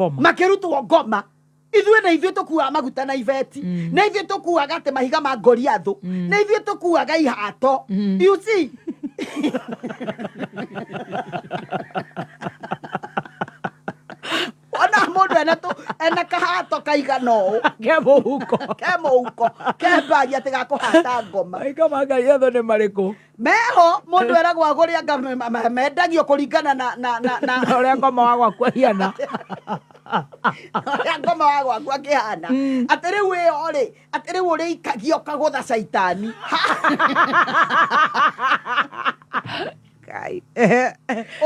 ngoma Ithuĩ na ithuĩ tukuaga maguta na iveti na ithuĩ tukuaga ate mahiga ma Goliathu na ithuĩ tukuaga ihato. You see ona mundu ena kahato kaigano kemuhuko kembari ati gakuhata ngoma mahiga ma Goliathu ni mariku meho mundu eragwo aguria mendagio kuringana na uria ngoma wa gwaku hiana ngoma wa gwaku akihana ati riu iyo ri ati riu uri ikagio kagutha saitani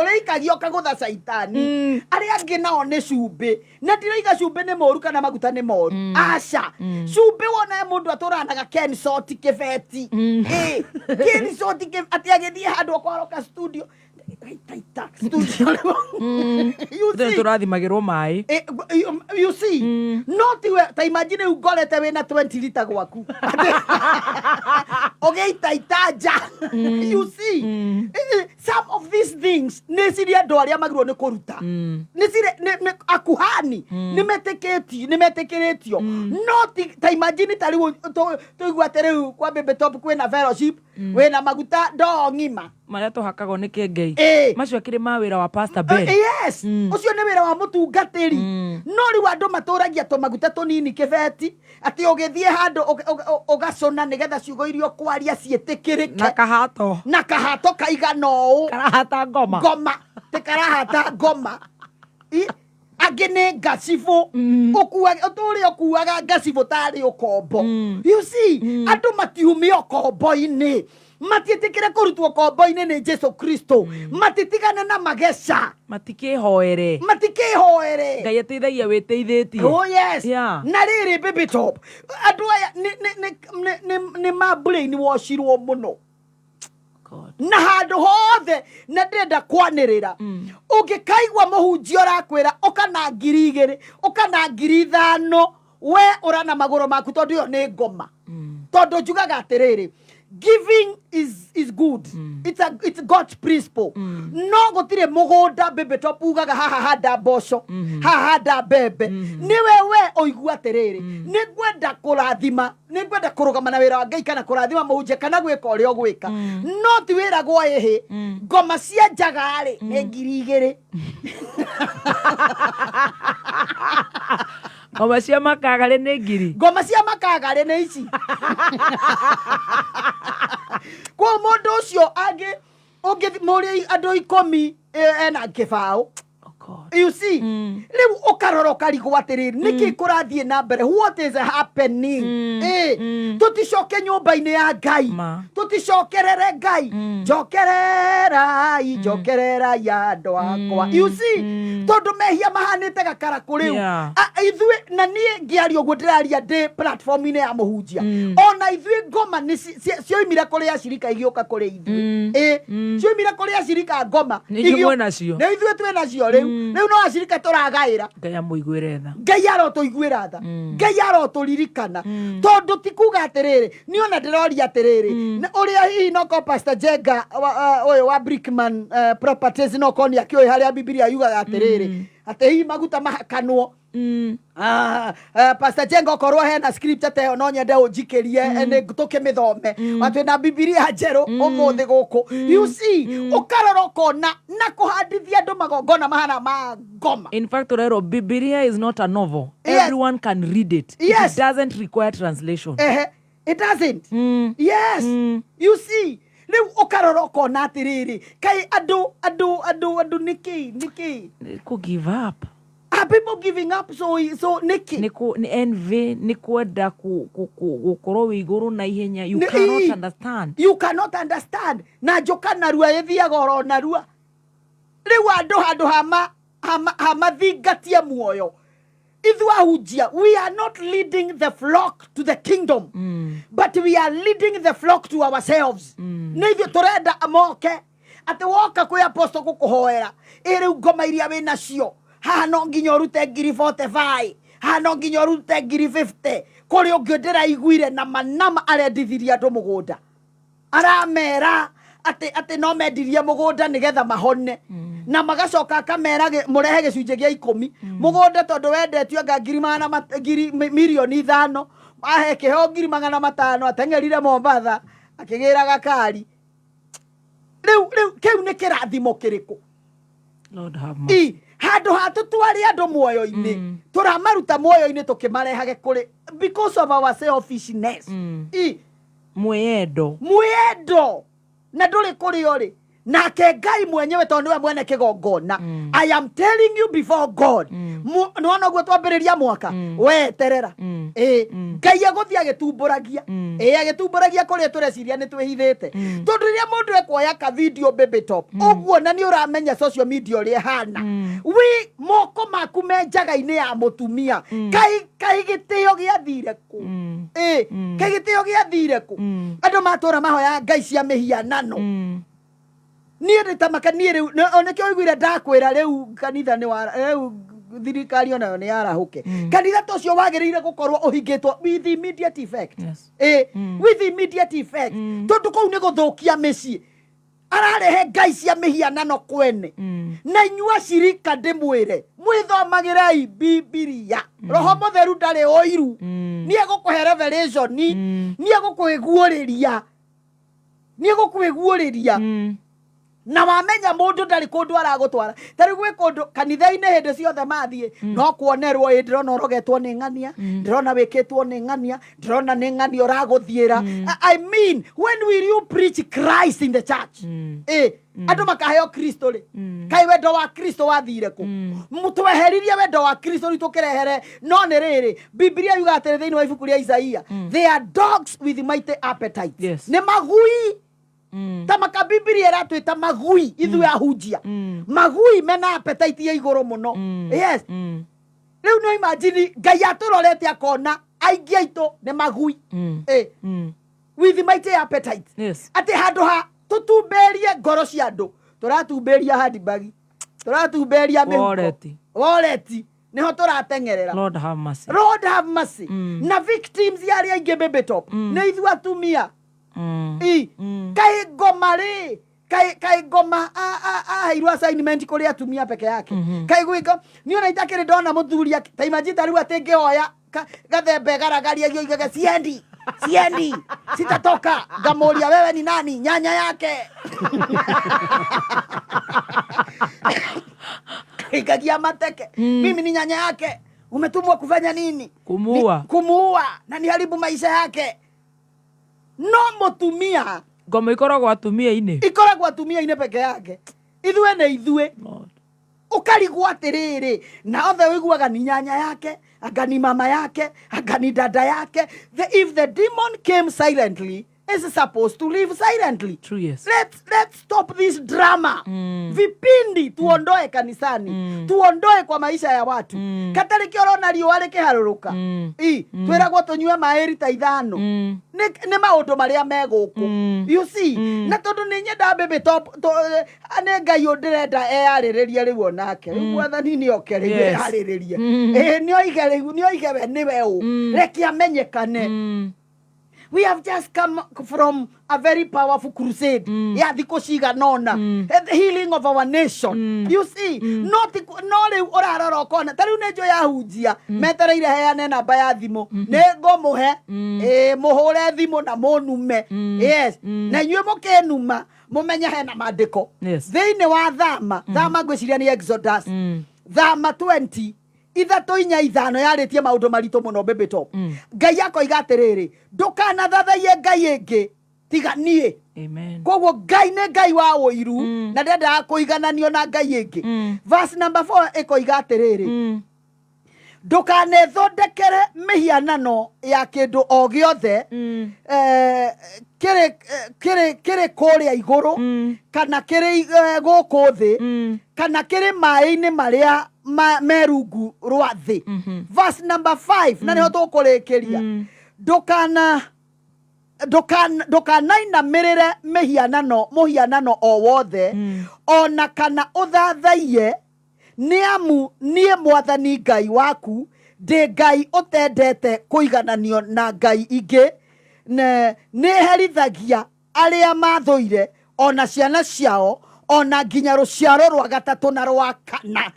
uri ikagio kagutha saitani aria angi nao ni cumbi na ndiroiga cumbi ni moru kana maguta ni moru aca cumbi wona mundu aturanaga Ken Soti kibeti Ken Soti ati agithie handu kwaroka studio turathimagirwo mai. You see not ta imagine ugorete wina 20 liter gwaku ogeitaitaja. You see some of these things nisiria ndo aria magirwo ni kuruta nisire akuhani nimetekeretio not ta imagine tari tuigwa tere kwa baby top kwina fellowship wina maguta ndo ngima maria tuhakagwo ni kengei macio akiri mawira wa Pastor Ben. Yes ucio ni wira wa mutungatiri no riu andu maturagia to maguta tunini kibeti ati ugithie handu ugacona nigetha ciugo irio kwaria cietikirike na kahato kaigano karahata ngoma te karahata ngoma agene gasifu uturi okuaga gasifu tari ukombo. You see andu matihumi ukombo ini matitikire kurutwo kombo-ini ni Jesu Kristo matitigane na Magecha matikihoere ngai ateithagia witeithĩtie. Oh yes na riri baby top andu aya ni ma brain washirwo muno na handu hothe na ndenda kwanirira ungikaigwa muhunjia urakwira ukana 2,000 ukana 5,000 we urana magoro maku tondu yo ni ngoma tondu njugaga atiriri giving is good. It's God's principle. No gotire mugunda bebe topugaga hahanda mboco hahanda bebe ni wewe oigua terere ni gwenda kurathima ni gwenda kurugama na wira wa Ngai kana kurathima muhunjia kana gwika uria ogwika no ti wira gwa ehe ngoma cia njagari ni 2,000 ngoma cia makagare ni 1,000 ngoma cia makagare ni ici kwa mundu ucio angi muri andu 10 ena kibao. You see riu ukaroroka rigo atiriri niki kurathie na mbere what is happening tuticoke nyumba-ini ya Ngai tuticokerere Ngai njokerera ya andu akwa. You see tondu mehia mahanite gakara kuriu ithui na nie ngiario guo ndiraria ndi platform-ini ya muhunjia ona ithui ngoma ni cioimire kuri acirika igioka kuri ithui cioimire kuri acirika ngoma igio nacio na ithui twenacio riu no acirika turagaira Ngai amuiguire tha Ngai arotuiguira tha Ngai aroturirikana tondu tikuga atiriri ni ona ndiroria atiriri uria hihi no ko Pastor Jenga uyu wa Brickman Properties no ko ni akioe haria Biblia yugaga atiriri ati hihi maguta mahakanwo Pastor Jengo korwo hena script ate no nyende unjikirie ne tuke mithome watu na Biblia njeru umuthi guku you see ukaroroko na kuhandithia andu magongona mahana magoma. In fact, Orero, Biblia is not a novel. Yes. Everyone can read it. Yes. It doesn't require translation. It doesn't. Yes. You see. Leu ukaroroko na atiriri kai adu niki could give up. Are people giving up? So Nikki. Ni envy, ni kwenda gukoro iguru na ihenya. You cannot understand. You cannot understand. Na joka narua ethia goro narua. Leu adu hama thigatia muoyo. We are not leading the flock to the kingdom, but we are leading the flock to ourselves. Nivyo turenda amoke ate woka kwi apostle kukuhoera iri ngoma iria we nacio haha no nginya urute ngiri 45 haha no nginya urute ngiri 50 kuri ungindira iguire na manama arendithiria andu mugunda aramera ate no mendirie mugunda nigetha mahone na magacoka kamera murehe gicunje gia 10 mugunda tondu wendetio anga ngiri milioni 5 ahe kiho ngiri 500 atengerire Mombasa akigira gakari riu kiu ni kirathimo kiriku. Lord have mercy. Handu hatutwari andu muoyo-ini turamaruta muoyo-ini tukimarehage kuri because of our selfishness. Mwendo na nduri kuri ori nake Ngai mwenyewe tondu we mwene kigongona. I am telling you before God. Nona gwe twambiriria mwaka we terera Ngai aguthia agitumburagia agitumburagia kuri tureciria ni twihithite tondu ria mundu ekoya ka video baby top uguo na ni uramenya social media uri hana we moko maku menjaga-ini ya mutumia kai gitio giathire ku kai gitio giathire ku andu matura mahoya Ngai cia mihianano niĩ tamaka niĩ onekio igwire ndakwira riu kanitha ni riu thirikari ona ni yarahuke kanitha tocio wagiriire gukorwo uhingitwo with immediate effect. With immediate effect tondu kou ni guthukia micii ararehe Ngai cia mihianano kwene na inyua shirika ndimwire mwithomagirai Biblia roho mutheru ndari oiru ni egukuhe revelation ni egukwiguuriria na wamenya mundu ndari kundu aragutwara tari gwe kundu kanitha-ini hindi ciothe mathie no kuonerwo ndirona urogetwo ni ng'ania ndirona wikitwo ni ng'ania ndirona ni ng'ania uraguthiira. I mean, when will you preach Christ in the church? Andu makaheo Kristo ri kai wendo wa Kristo wathire ku mutweheririe wendo wa Kristo ri tukirehere no ni riri Biblia yuga atiri thiini wa ibuku ria Isaia they are dogs with mighty appetite. Ni magui tamaka Biblia ratwita magui ithu ahunjia magui mena appetite ya iguru muno. Yes. Riu no imagine Ngai aturorete akona aingi aitu ni magui with mighty appetite. Ati handu ha tutumberie ngoro cia andu turatumberia handbagi turatumberia wallet niho turatengerera. Lord have mercy. Lord have mercy. Na victims yari aingi baby top ni ithu atumia kai ngoma ri kai ngoma irwa assignment kuri atumia peke yake kai gwiko ni ona itakire ndona muthuri ta imagine riu atingeoya gathembe garagaria gioigaga siendi sitatoka ngamuria wewe ni nani nyanya yake ikagia mateke mimi ni nyanya yake umetumwa kufanya nini kumuua na niharibu maisha yake. No mutumia ngoma ikoragwo atumia-ini peke yake ithue na ithue ukarigwo atiriri na othe wiguaga ni nyanya yake anga ni mama yake anga ni dada yake. If the demon came silently is supposed to live silently. True, yes. Let's stop this drama. Vipindi tuondoe kanisani tuondoe kwa maisha ya watu katari kiorona riua rikiharuruka twiragwo tunyue mairi ta 5 ni maundu maria meguku. You see na tondu ni nyenda baby top ane Ngai undirenda eariririe riu onake mwathani ni okere eariririe ni oige we niwe u reki amenyekane we have just come from a very powerful crusade. Yeah, the healing of our nation. You see, not oraroro kona. Taru nejo ya hujia. Metara ile hea nena baya dhimo. Nego mohe. Mohore dhimo na monume. Yes. Na yue moke numa. Momenya hena madeko. Yes. Theine wa dhama gwesiria ni Exodus. Dhama 20. Ithatũ inya ithano yarĩtie maũndũ maritũ mũno baby top. Ngai yako igaterere ndukana thathaie ngai ĩngĩ tiga niĩ. Amen. Koguo ngai nĩ ngai wa ũiru na ndendaga kũigananio na ngai ĩngĩ. Verse number 4 ĩkoiga atĩrĩrĩ ndukanethondekere mĩhianano ya kĩndũ o gĩothe kĩrĩ kũrĩa igũrũ kana kĩrĩ gũkũ thĩ kana kĩrĩ maĩ-inĩ marĩa merungu rwa thĩ. Verse number 5 na nĩho tũkũrĩkĩria ndũkanainamĩrĩre mũhianano o wothe ona kana ũthathaiye nĩamu niĩ mwathani ngai waku ndĩ ngai ũtendete kũigananio na ngai ingĩ nĩherithagia arĩa mathũire ona ciana ciao ona nginya rũciaro rwa gatatũ na rwa kana.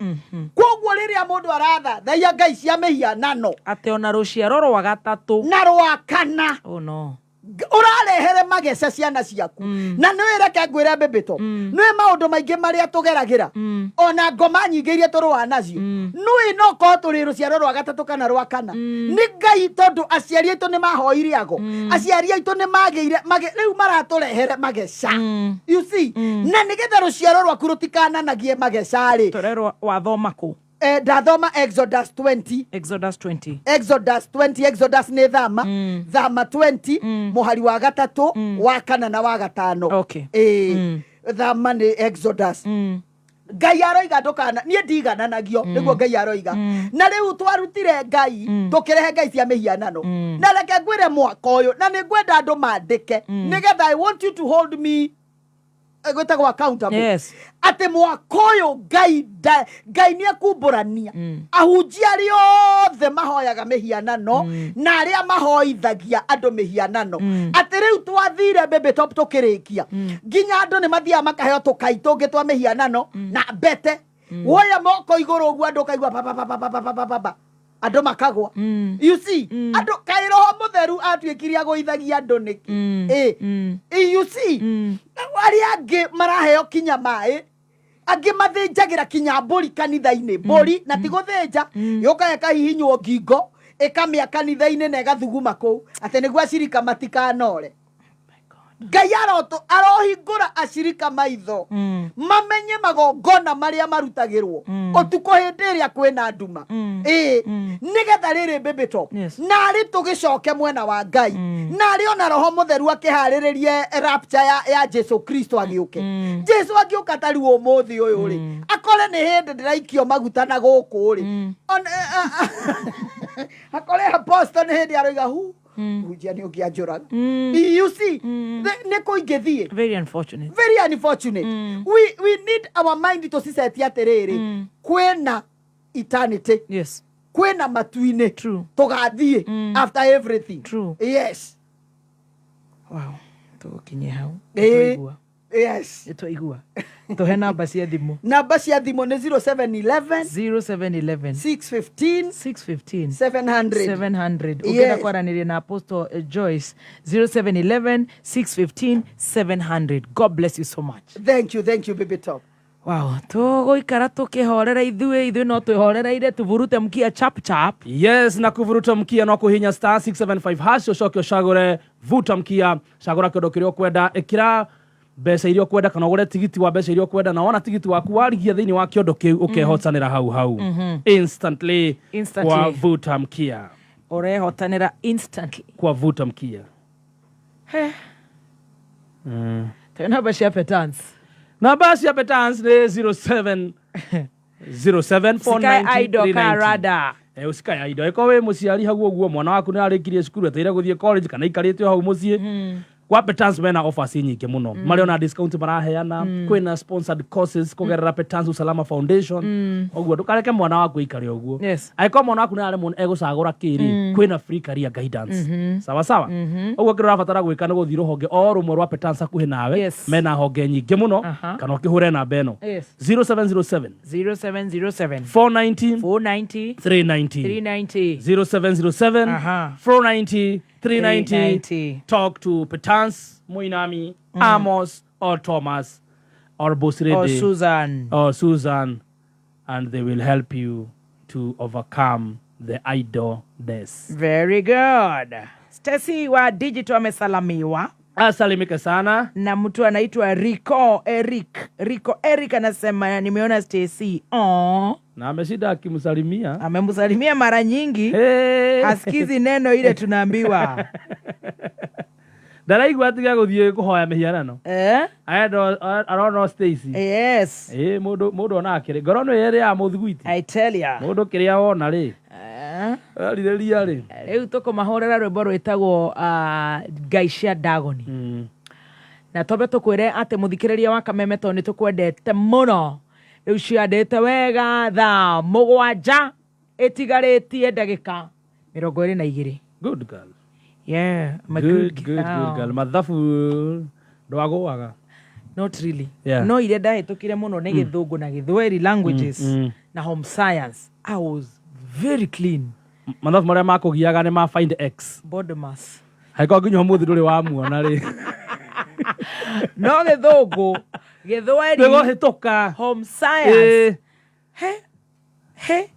Koguo rĩrĩa mũndũ arathathaiya ngai cia mĩhianano ate ona rũciaro rwa gatatũ na rwa kana. Oh no. Urarehere Magecha ciana ciaku na nĩ reke ngwĩre mbĩmbĩto nĩ maũndũ maingĩ marĩa tũgeragĩra ona ngoma nyingĩ iria tũrũa nacio nĩ no ko tũrĩ rũciaro rwa gatatũ kana rwa kana nĩ ngai tondũ aciari aitũ nĩ mahoire ago aciari aitũ nĩ magĩire rĩu maratũrehere Magecha. You see na nĩgetha rũciaro rwaku rũtikananagie Magecha rĩ tũrerwo wathoma kũ? Dathoma Exodus 20. Exodus 20. Exodus 20. Exodus ni dhama. Dhama 20. Muhari wa gatatu. Wa kana na wa gatano. Okay. Dhama ni Exodus. Ngai aroiga ndukana nie ndigananagio niguo Ngai aroiga na riu twarutire Ngai tukirehe ngai cia mihianano na reke ngwire mwaka uyu na ni ngwenda andu mandike nigetha I want you to hold me gwetagwo accountable. Yes. Ate mwaka uyu ngai ni akumburania ahunjia riothe mahoyaga mihianano na aria mahoithagia andu mihianano ate riu twathire baby top tukirikia nginya andu ni mathia makaheo tukai tungi twa mihianano na bete woya moko iguru uguo andu kaigua papa andu makagwa. You see andu kairoho mutheru atuikiria guithagia andu niki you see wari angi maraheo kinya mai angi mathinjagira kinya mburi kanitha-ini mburi na ti guthinja yuka ikahihinywo ngingo ikamia kanitha-ini na igathuguma kuu ate niguo acirika matikanore. Ngai arohingũra acirika maitho mamenye magongona maria marutagirwo utuko hindi iria kwina nduma nigetha riri baby top na ri tugicoke mwena wa Ngai na ri ona roho mutheru akihariririe rapture ya Jesu Kristo agiuke. Jesu agiuka tari umuthi uyu ri akore ni hindi ndiraikio maguta na guku ri akore apostle ni hindi aroiga hu ujani ukiajora. You see neko ingethie very unfortunate we need our mind to set yaterere kwena eternity. Yes. Kwena matuine true tugathie after everything. True. Yes. Wow. Tukinye hau. Yes. Itoigua. Tuhe namba cia thimu. Namba cia thimu ni 0711 615 700. Yes. Ukenda kwaraniria na Apostle Joyce 0711 615 700. God bless you so much. Thank you baby top. Wow, tuguikara tukihorera ithui no twihorereire tuvurute mkia chap. Yes, na kuvuruta mkia no kuhinya star 675 hash ucoke ucagure vuta mkia cagura kindu kiria ukwenda ikira mbeca iria ukwenda kana ugure tigiti wa mbeca iria ukwenda na wona tigiti waku warigia thiini wa kiondo kiu ukehotanira hau instantly kwa vuta mkia urehotanira instantly kwa vuta mkia. Tena basi ya petans na basi ya petans ni 07 Sky Idol Karada. Sky Idol eko we muciari hagu oguo mwana waku ni arikirie cukuru ateire guthie college kana ikarite hau mucie kwa Petans mena offers nyingi muno mari ona discount maraheana kwina sponsored courses kugerera Petans Usalama Foundation oguo dukareke mwana waku ikare oguo aiko mwana waku na ari mun egusagura kiri kwina free career guidance sawa sawa oguo kiro rabatara gwika ni guthii ruhonge o rumwe rwa Petans akuhe nawe mena honge nyingi muno kana ukihure na beno 0707 490 390 0707 490 390. Talk to Petans, Moinami, Amos, or Thomas, or Bosrede, or Susan, and they will help you to overcome the idleness. Very good. Stacy wa digital amesalamiwa. Asalimike sana. Na mtu anaitwa Rico Eric anasema nimeona Stacy. Na ameshida akimsalimia. Amemsalimia mara nyingi. Hasikizi neno ile tunaambiwa. Ndaraigua atiga guthie kuhoya mihianano. I don't know Stacy. Yes. Mundu ona akire. Ngoro no yere ya muthiguiti. I tell ya. Mundu kiria wona ri. Arireria ri. Riu tukumahorera rwimbo rwitagwo Gaisha Dagoni. Na tobe tukwire ate muthikiriria wa Kameme to ni tukwendete muno. Riu ciandite wega thaa 7 itigarĩtie ndagĩka 22. Good girl. Yeah, I'm a good girl. Mathabu ndwagũaga. Not really. Yeah. No ile ndahĩtũkire muno nĩ Gĩthũngũ na Gĩthweri languages na home science. I was very clean. Mathabu marĩa makũgiaga nĩ ma find x. Body mass. Haiko nginya mũthĩ ndũrĩ wamuona rĩ. No Gĩthũngũ, Gĩthweri. Nĩgo hĩtũka. Home science. He.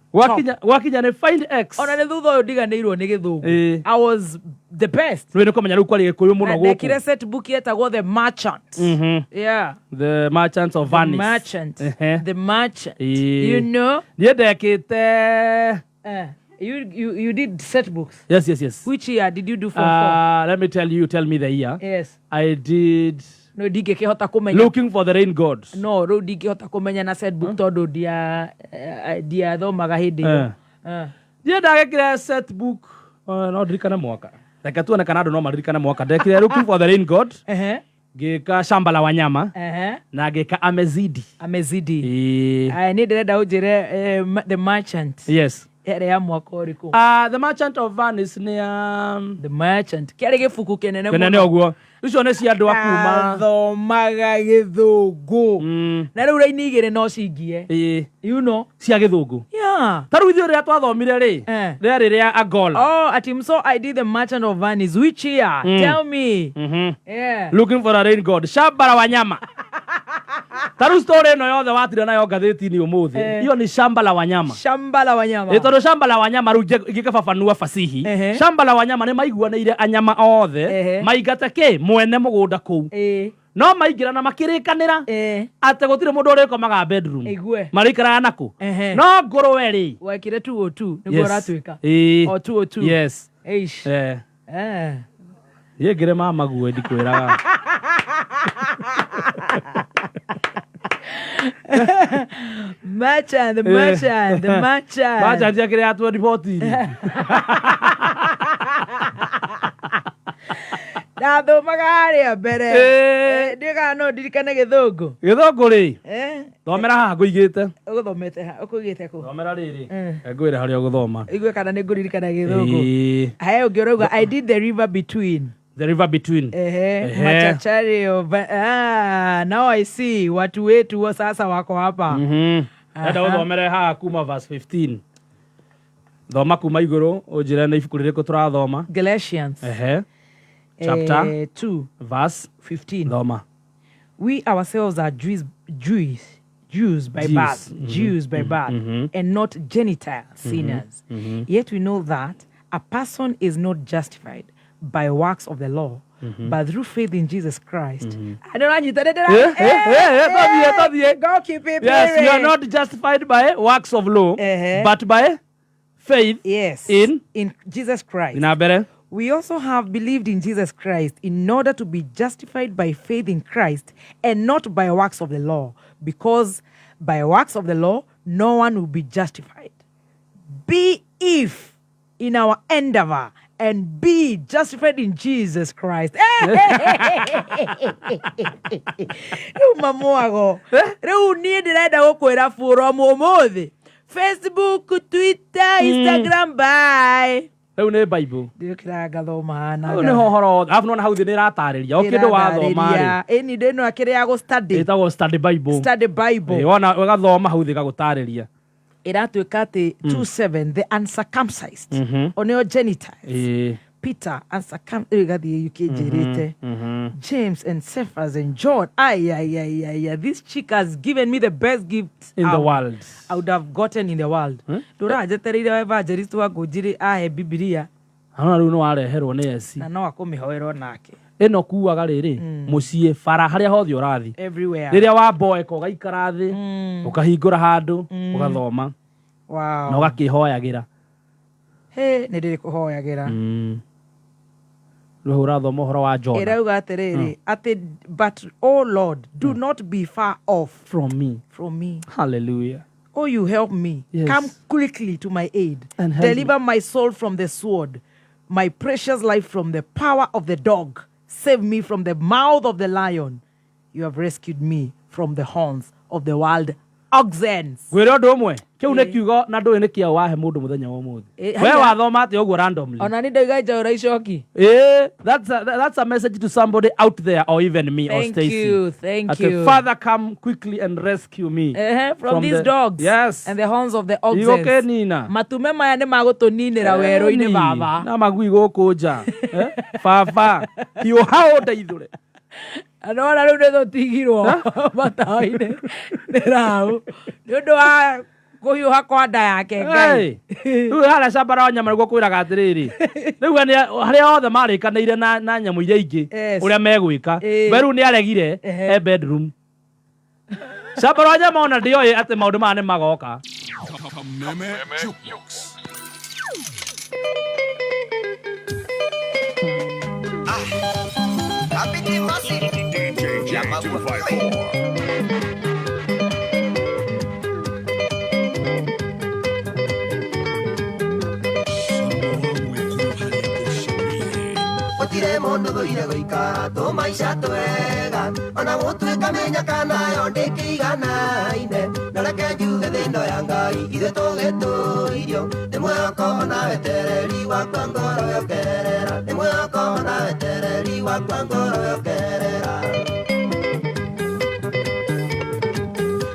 Wakinya ni find x. Ona nĩ thutha ũyũ ndiganĩirwo nĩ Gĩthũngũ. I was the best. Rĩu nĩ kũmenya rĩu kwari Gĩkũyũ mũno gũkũ. Nekire set book yetagwo The Merchant. Yeah. The Merchants of Venice. The Merchant. The Merchant. You know? Niĩ ndekĩte. You did set books? Yes. Which year did you do for 4? Let me tell you, tell me the year. Yes. I did... No, ndingĩkĩhota kũmenya. Looking for the Rain God. No, rĩu ndingĩhota kũmenya na set book tondũ ndiathomaga hĩndĩ ĩyo. Niĩ ndagekire set book, no ndirikane mwaka. Reke tuone kana andũ no maririkane mwaka. Ndekire Looking for the Rain God. Ngĩka Shamba la Wanyama. Na ngĩka Amezidi. Niĩ ndĩrenda ũnjĩre The Merchant. Yes. Ere ya mwaka ũrĩkũ? The Merchant of Venice nĩ The Merchant. Kĩarĩ gĩbuku kĩnene mũno. Kĩnene ũguo. Icio nĩ cia andũ a kuma. Athomaga Gĩthũngũ. Na rĩu raini igĩrĩ no cingie. You know. Cia Gĩthũngũ. Yeah. Ta rĩu ithuĩ rĩrĩa twathomire rĩ. Rĩarĩ rĩa Angola. Oh, so I did The Merchant of Venice. Which year? Tell me. Yeah. Looking for a Rain God. Shamba la Wanyama. Ta rĩu story ĩno yothe watire nayo ngathĩti-inĩ ũmũthĩ. Iyo ni Shamba la Wanyama. Shamba la Wanyama. Tondũ Shamba la Wanyama rĩu ingĩkababanua fasihi. Shamba la Wanyama nĩ maiguanĩire anyama othe maingate kĩ mwene mũgũnda kũu. No maingĩra na makĩrĩkanĩra atĩ gũtirĩ mũndũ ũrĩkomaga bedroom. Marĩikaraga nakũ? No ngũrwe rĩ. Wekire 202 nĩguo ũratuĩka. O 202. Yes. Eish. Ngĩre mama guo ndikwĩraga. The Merchant. Merchant yakĩrĩ ya 2014. Ndathomaga harĩa mbere. Ndiĩkaga no ndirikane Gĩthũngũ. Gĩthũngũ rĩ. Thomera haha ngũigĩte. Ũgũthomete ha? Ũkũigĩte kũ? Thomera rĩrĩ. Ngwĩre harĩa ũgũthoma. Igue kana nĩ ngũririkana Gĩthũngũ. Haya ũngĩ ũrauga I did The River Between. The River Between. Machachari of... now I see watu wetu wa sasa wako hapa. Enda ũthomere haha kuma verse 15. Thoma kuma igũrũ ũnjĩre nĩ ibuku rĩrĩkũ tũrathoma. Galatians. Chapter 2 verse 15. Thoma. We ourselves are Jews by birth, Jews by birth, and not Gentile sinners. Yet we know that a person is not justified by works of the law, but through faith in Jesus Christ. I don't know. Go keep it. Yes, we are not justified by works of law, but by faith in Jesus Christ. We also have believed in Jesus Christ in order to be justified by faith in Christ and not by works of the law, because by works of the law, no one will be justified. Be if in our endeavor and be justified in Jesus Christ. Mamuago. Reu ni ndirenda gukwira from umuthi. Facebook, Twitter, Instagram, bye. Reu ni Bible. Ndikira gathoma na. Ni hohoro. Afnona hau thini ratariria. Okindu wathoma ri. Eni ndeno akiri ya go study. Itago study Bible. Study Bible. Wona gathoma hau thi gagutariria. Iratuika ati 2:7 the uncircumcised on your genitals. Peter uncircumcised. James and Cephas and John. This chick has given me the best gift in the world. I would have gotten in the world. Dora jeterire evangelist wa gujiri ahe Biblia. Hana riu no areherwo ni Yesu. Na no akumihoerwo nake. Eno kuaga riri mucie fara haria hothe urathi. Everywhere. Riria wamboeka ugaikara thi ukahingura handu ugathoma. Wow. Na ugakihoyagira. He nindiri kuhoyagira. Ruhura thoma horo wa John. Irauga atiriri ati but oh Lord do not be far off from me. Hallelujah. Oh, you help me. Yes. Come quickly to my aid. And deliver my soul from the sword, my precious life from the power of the dog. Save me from the mouth of the lion. You have rescued me from the horns of the wild oxen. Gwira ndu umwe kiu ni kiugo na ndu ni kia wahe mundu muthenya wa muthi. We wathoma ati uguo randomly. Ona ni ndaiga njaura icoki. That's a message to somebody out there or even me or Stacy. Thank you. Father, come quickly and rescue me from these dogs. Yes. And the horns of the oxen. Igoke nina. Matume maya ni magutuninira wero-ini baba. Na magui guku nja. Baba, hiuha ndeithure. Anona riu nitho tigirwo matawa-ini ndirau ni undu wa kuhiuha kwa nda yake Ngai. Riu haria cambara nyama niguo kwiraga atiriri riu haria othe marikaniire na nyamu iria ingi uria megwika riu ni aregire bedroom cambara nyama ona ndioi ati maundu maya ni magoka. Gutire mundu thuire guikara tumaica twega ona gutuika menya kana yo ndikiganaine na reke njuge thino ya Ngai ithuĩ tũgĩtũirio nĩ mwĩhoko na wetereri wakwa ngoro yokerera nĩ mwĩhoko na wetereri wakwa ngoro yokerera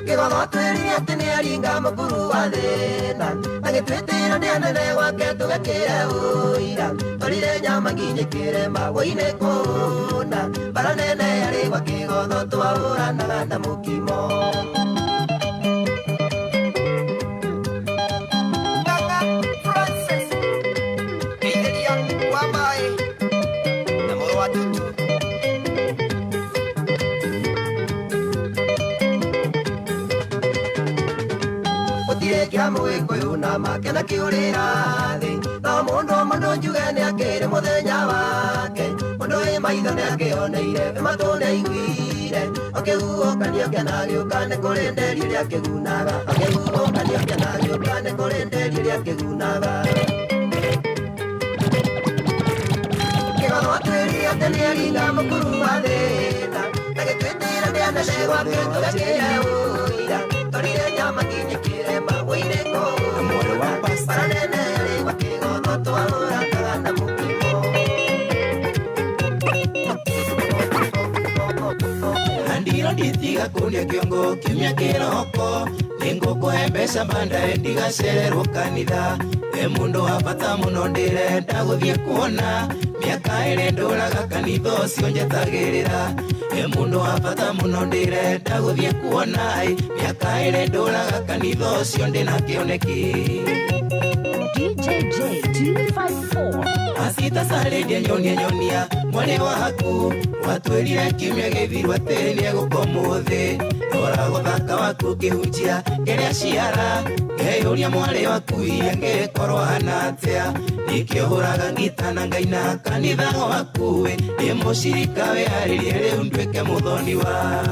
kĩgotho twĩrire atĩ nĩ aringa mũkuru wa thĩna agĩtwĩtĩra nĩ anene gwake tũgekĩre ũira tũrire nyama nginyĩkĩre magũinĩ kũna mbara nene yarĩ gwa kĩgotho twahũranaga na mũkimo. Kia mũgĩkũyũ na make na kĩũrĩra thĩ no mũndũ njuge nĩ akĩrĩ mũthenya wake mũndũ wĩ maitho nĩ akĩoneire we matũ nĩ aiguire akĩhuhũkanio kĩana gĩũka nĩ kũrĩ nderi ĩrĩa kĩgunaga akĩhuhũkanio kĩana gĩũka nĩ kũrĩ nderi ĩrĩa kĩgunaga kĩgotho atwĩrire atĩ nĩ aringa mũkuru wa thĩna na gĩtwĩtĩra nĩ anene gwake tũgekĩre ũira tũrire nyama nginyĩkĩre magũinĩ kũna bara nene yarĩ gwa kĩgotho twahũranaga na mũkimo. Andira nditiga kũrĩa kĩongo kiumia kĩroko nĩngũkũhe mbeca bandae ndigacererwo kanitha we mũndũ wa bata mũno ndĩrenda gũthiĩ kuona mĩaka ĩrĩ ndũraga kanitha ũcio njetagĩrĩra we mũndũ wa bata mũno ndĩrenda gũthiĩ kuona mĩaka ĩrĩ ndũraga kanitha ũcio ndĩna kĩoneki. DJJ 254 Asita sarĩria nyonia mwarĩ waku watwĩrire kiumia gĩthiru atĩ nĩegũkoma thĩ rora gũthaka waku ũkĩhunjia kĩrĩa ciara ngeyũria mwarĩ waku iria ngĩkorwo hana atĩa nĩkĩo hũraga ngita na Ngai na kanitha waku nĩ mũcirika wĩharĩrie rĩu nduĩke mũthoni wa